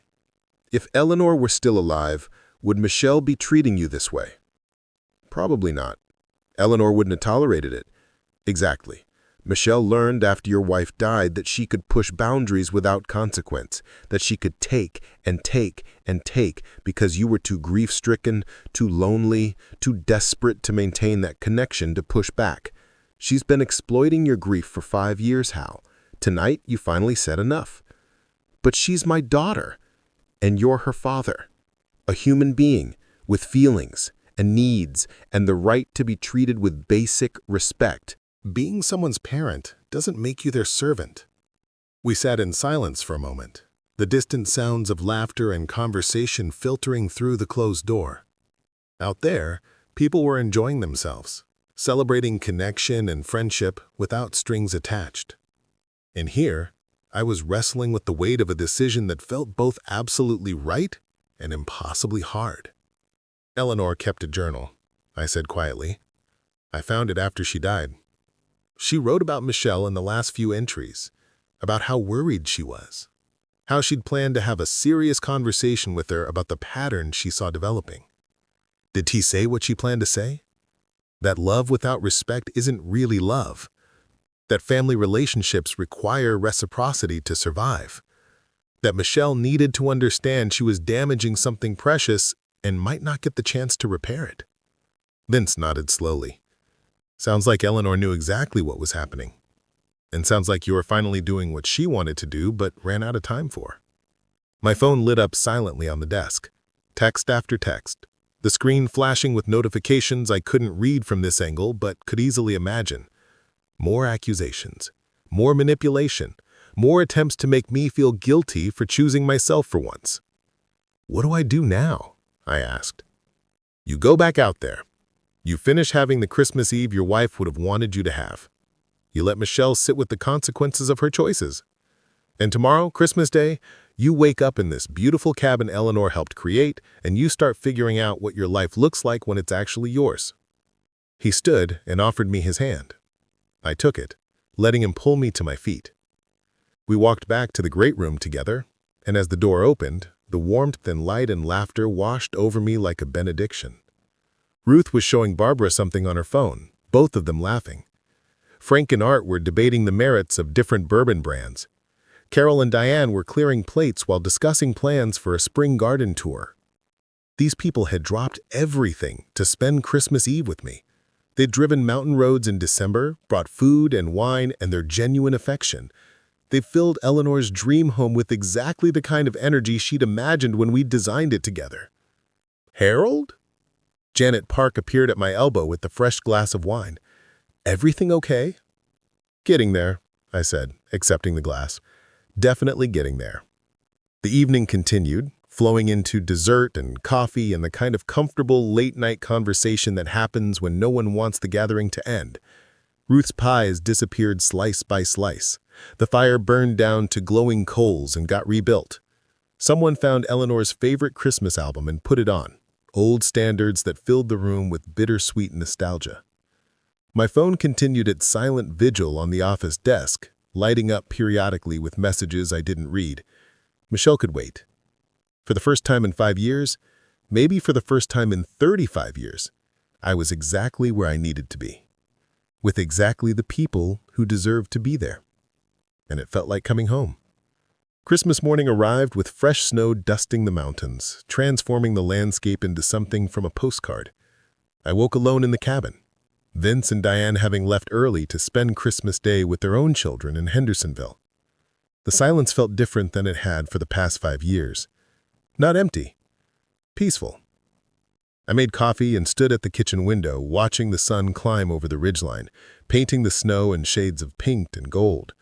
If Eleanor were still alive, would Michelle be treating you this way? Probably not. Eleanor wouldn't have tolerated it. Exactly. Michelle learned after your wife died that she could push boundaries without consequence, that she could take and take and take because you were too grief-stricken, too lonely, too desperate to maintain that connection to push back. She's been exploiting your grief for 5 years, Hal. Tonight, you finally said enough. But she's my daughter, and you're her father. A human being with feelings and needs and the right to be treated with basic respect. Being someone's parent doesn't make you their servant. We sat in silence for a moment, the distant sounds of laughter and conversation filtering through the closed door. Out there, people were enjoying themselves, celebrating connection and friendship without strings attached. In here, I was wrestling with the weight of a decision that felt both absolutely right and impossibly hard. Eleanor kept a journal, I said quietly. I found it after she died. She wrote about Michelle in the last few entries, about how worried she was, how she'd planned to have a serious conversation with her about the pattern she saw developing. Did T say what she planned to say? That love without respect isn't really love. That family relationships require reciprocity to survive. That Michelle needed to understand she was damaging something precious and might not get the chance to repair it. Vince nodded slowly. Sounds like Eleanor knew exactly what was happening. And sounds like you were finally doing what she wanted to do but ran out of time for. My phone lit up silently on the desk. Text after text. The screen flashing with notifications I couldn't read from this angle but could easily imagine. More accusations. More manipulation. More attempts to make me feel guilty for choosing myself for once. What do I do now? I asked. You go back out there. You finish having the Christmas Eve your wife would have wanted you to have. You let Michelle sit with the consequences of her choices. And tomorrow, Christmas Day, you wake up in this beautiful cabin Eleanor helped create, and you start figuring out what your life looks like when it's actually yours. He stood and offered me his hand. I took it, letting him pull me to my feet. We walked back to the great room together, and as the door opened, the warmth and light and laughter washed over me like a benediction. Ruth was showing Barbara something on her phone, both of them laughing. Frank and Art were debating the merits of different bourbon brands. Carol and Diane were clearing plates while discussing plans for a spring garden tour. These people had dropped everything to spend Christmas Eve with me. They'd driven mountain roads in December, brought food and wine and their genuine affection. They filled Eleanor's dream home with exactly the kind of energy she'd imagined when we designed it together. Harold? Janet Park appeared at my elbow with the fresh glass of wine. Everything okay? Getting there, I said, accepting the glass. Definitely getting there. The evening continued, flowing into dessert and coffee and the kind of comfortable late-night conversation that happens when no one wants the gathering to end. Ruth's pies disappeared slice by slice. The fire burned down to glowing coals and got rebuilt. Someone found Eleanor's favorite Christmas album and put it on, old standards that filled the room with bittersweet nostalgia. My phone continued its silent vigil on the office desk, lighting up periodically with messages I didn't read. Michelle could wait. For the first time in 5 years, maybe for the first time in 35 years, I was exactly where I needed to be, with exactly the people who deserved to be there. And it felt like coming home. Christmas morning arrived with fresh snow dusting the mountains, transforming the landscape into something from a postcard. I woke alone in the cabin, Vince and Diane having left early to spend Christmas Day with their own children in Hendersonville. The silence felt different than it had for the past 5 years. Not empty, peaceful. I made coffee and stood at the kitchen window, watching the sun climb over the ridgeline, painting the snow in shades of pink and gold.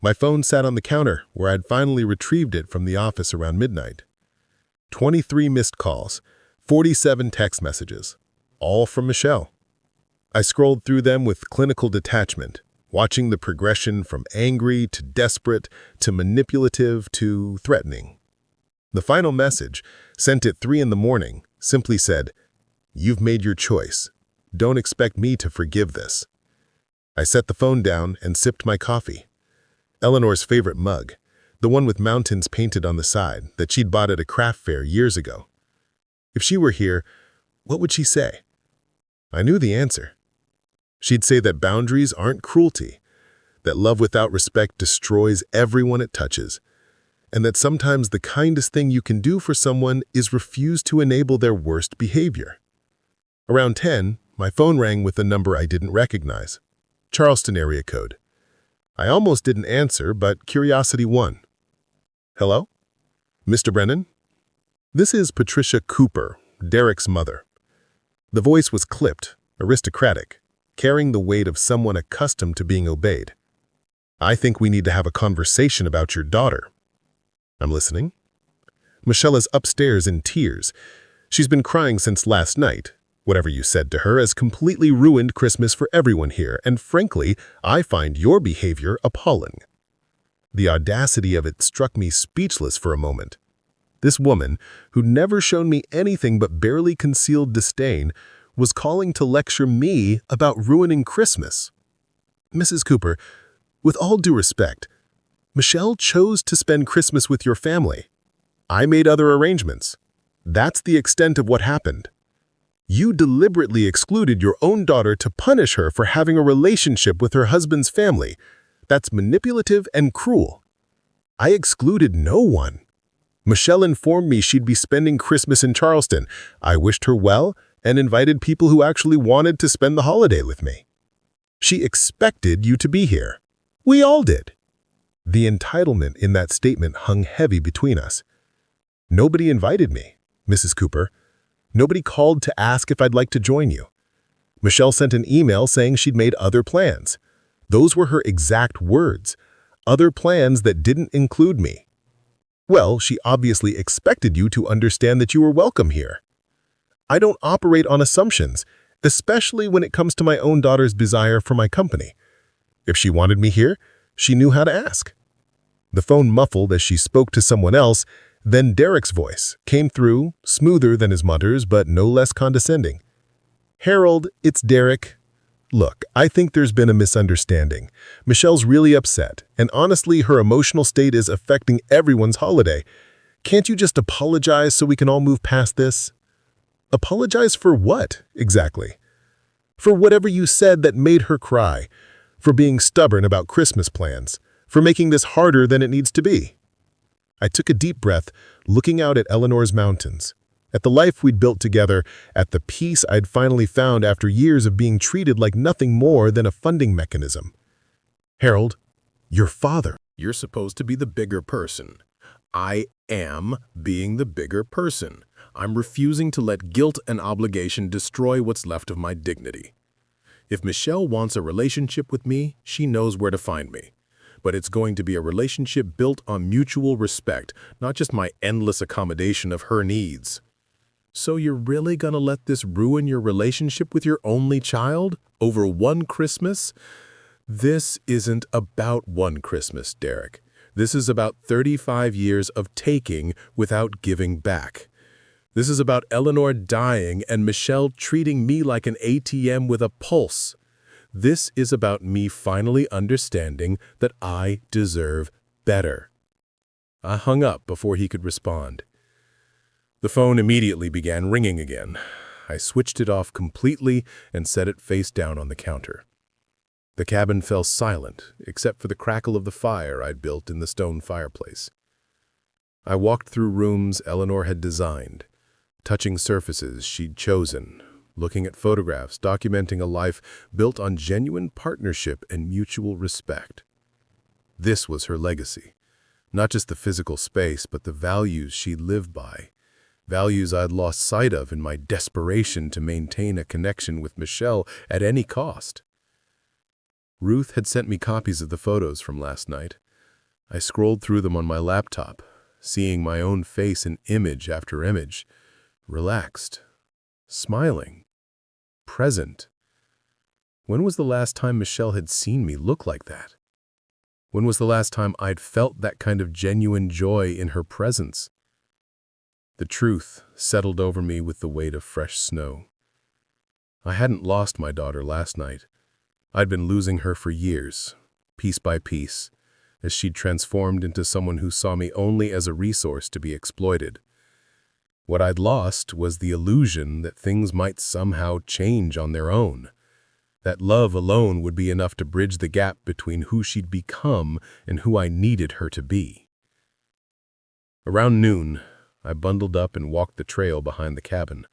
My phone sat on the counter, where I'd finally retrieved it from the office around midnight. 23 missed calls, 47 text messages, all from Michelle. I scrolled through them with clinical detachment, watching the progression from angry to desperate to manipulative to threatening. The final message, sent at 3 in the morning, simply said, "You've made your choice. Don't expect me to forgive this." I set the phone down and sipped my coffee. Eleanor's favorite mug, the one with mountains painted on the side that she'd bought at a craft fair years ago. If she were here, what would she say? I knew the answer. She'd say that boundaries aren't cruelty, that love without respect destroys everyone it touches, and that sometimes the kindest thing you can do for someone is refuse to enable their worst behavior. Around 10, my phone rang with a number I didn't recognize. Charleston area code. I almost didn't answer, but curiosity won. Hello? Mr. Brennan? This is Patricia Cooper, Derek's mother. The voice was clipped, aristocratic, carrying the weight of someone accustomed to being obeyed. I think we need to have a conversation about your daughter. I'm listening. Michelle is upstairs in tears. She's been crying since last night. Whatever you said to her has completely ruined Christmas for everyone here, and frankly, I find your behavior appalling. The audacity of it struck me speechless for a moment. This woman, who'd never shown me anything but barely concealed disdain, was calling to lecture me about ruining Christmas. Mrs. Cooper, with all due respect, Michelle chose to spend Christmas with your family. I made other arrangements. That's the extent of what happened. You deliberately excluded your own daughter to punish her for having a relationship with her husband's family. That's manipulative and cruel. I excluded no one. Michelle informed me she'd be spending Christmas in Charleston. I wished her well and invited people who actually wanted to spend the holiday with me. She expected you to be here. We all did. The entitlement in that statement hung heavy between us. Nobody invited me, Mrs. Cooper. Nobody called to ask if I'd like to join you. Michelle sent an email saying she'd made other plans. Those were her exact words. Other plans that didn't include me. Well, she obviously expected you to understand that you were welcome here. I don't operate on assumptions, especially when it comes to my own daughter's desire for my company. If she wanted me here, she knew how to ask. The phone muffled as she spoke to someone else. Then Derek's voice came through, smoother than his mother's, but no less condescending. Harold, it's Derek. Look, I think there's been a misunderstanding. Michelle's really upset, and honestly, her emotional state is affecting everyone's holiday. Can't you just apologize so we can all move past this? Apologize for what, exactly? For whatever you said that made her cry, for being stubborn about Christmas plans, for making this harder than it needs to be. I took a deep breath, looking out at Eleanor's mountains, at the life we'd built together, at the peace I'd finally found after years of being treated like nothing more than a funding mechanism. Harold, your father. You're supposed to be the bigger person. I am being the bigger person. I'm refusing to let guilt and obligation destroy what's left of my dignity. If Michelle wants a relationship with me, she knows where to find me. But it's going to be a relationship built on mutual respect, not just my endless accommodation of her needs. So you're really gonna let this ruin your relationship with your only child over one Christmas? This isn't about one Christmas, Derek. This is about 35 years of taking without giving back. This is about Eleanor dying and Michelle treating me like an ATM with a pulse. This is about me finally understanding that I deserve better. I hung up before he could respond. The phone immediately began ringing again. I switched it off completely and set it face down on the counter. The cabin fell silent, except for the crackle of the fire I'd built in the stone fireplace. I walked through rooms Eleanor had designed, touching surfaces she'd chosen, looking at photographs documenting a life built on genuine partnership and mutual respect. This was her legacy, not just the physical space, but the values she lived by, values I'd lost sight of in my desperation to maintain a connection with Michelle at any cost. Ruth had sent me copies of the photos from last night. I scrolled through them on my laptop, seeing my own face in image after image, relaxed, smiling, present. When was the last time Michelle had seen me look like that? When was the last time I'd felt that kind of genuine joy in her presence? The truth settled over me with the weight of fresh snow. I hadn't lost my daughter last night. I'd been losing her for years, piece by piece, as she'd transformed into someone who saw me only as a resource to be exploited. What I'd lost was the illusion that things might somehow change on their own, that love alone would be enough to bridge the gap between who she'd become and who I needed her to be. Around noon, I bundled up and walked the trail behind the cabin,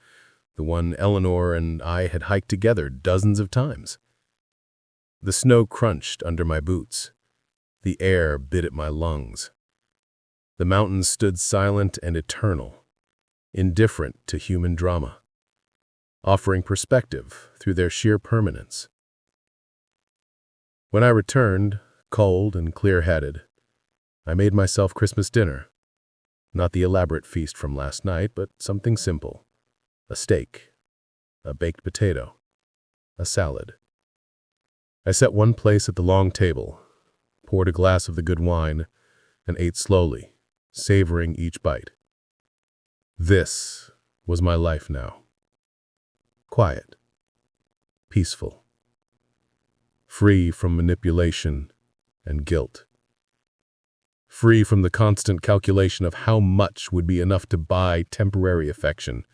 the one Eleanor and I had hiked together dozens of times. The snow crunched under my boots. The air bit at my lungs. The mountains stood silent and eternal, indifferent to human drama, offering perspective through their sheer permanence. When I returned, cold and clear-headed, I made myself Christmas dinner. Not the elaborate feast from last night, but something simple. A steak, a baked potato, a salad. I set one place at the long table, poured a glass of the good wine, and ate slowly, savoring each bite. This was my life now. Quiet, peaceful, free from manipulation and guilt, free from the constant calculation of how much would be enough to buy temporary affection,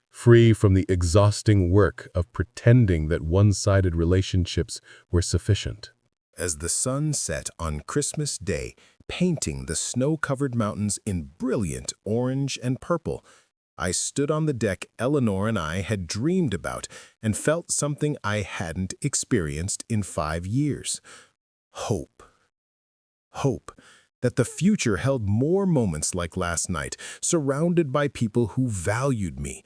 free from the exhausting work of pretending that one-sided relationships were sufficient. As the sun set on Christmas Day, painting the snow-covered mountains in brilliant orange and purple, I stood on the deck Eleanor and I had dreamed about and felt something I hadn't experienced in 5 years. Hope. Hope that the future held more moments like last night, surrounded by people who valued me.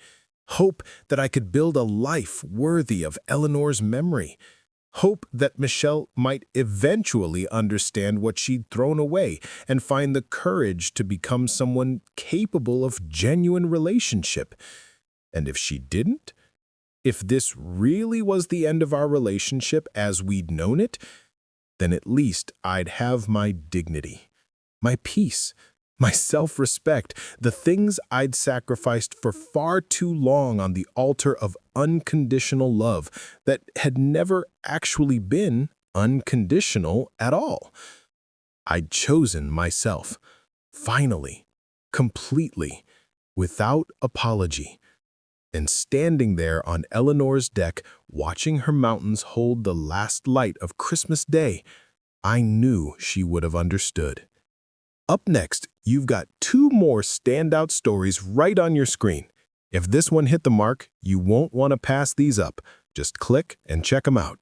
Hope that I could build a life worthy of Eleanor's memory. Hope that Michelle might eventually understand what she'd thrown away and find the courage to become someone capable of genuine relationship. And if she didn't, if this really was the end of our relationship as we'd known it, then at least I'd have my dignity, my peace, my self-respect, the things I'd sacrificed for far too long on the altar of unconditional love that had never actually been unconditional at all. I'd chosen myself, finally, completely, without apology. And standing there on Eleanor's deck, watching her mountains hold the last light of Christmas Day, I knew she would have understood. Up next, you've got 2 more standout stories right on your screen. If this one hit the mark, you won't want to pass these up. Just click and check them out.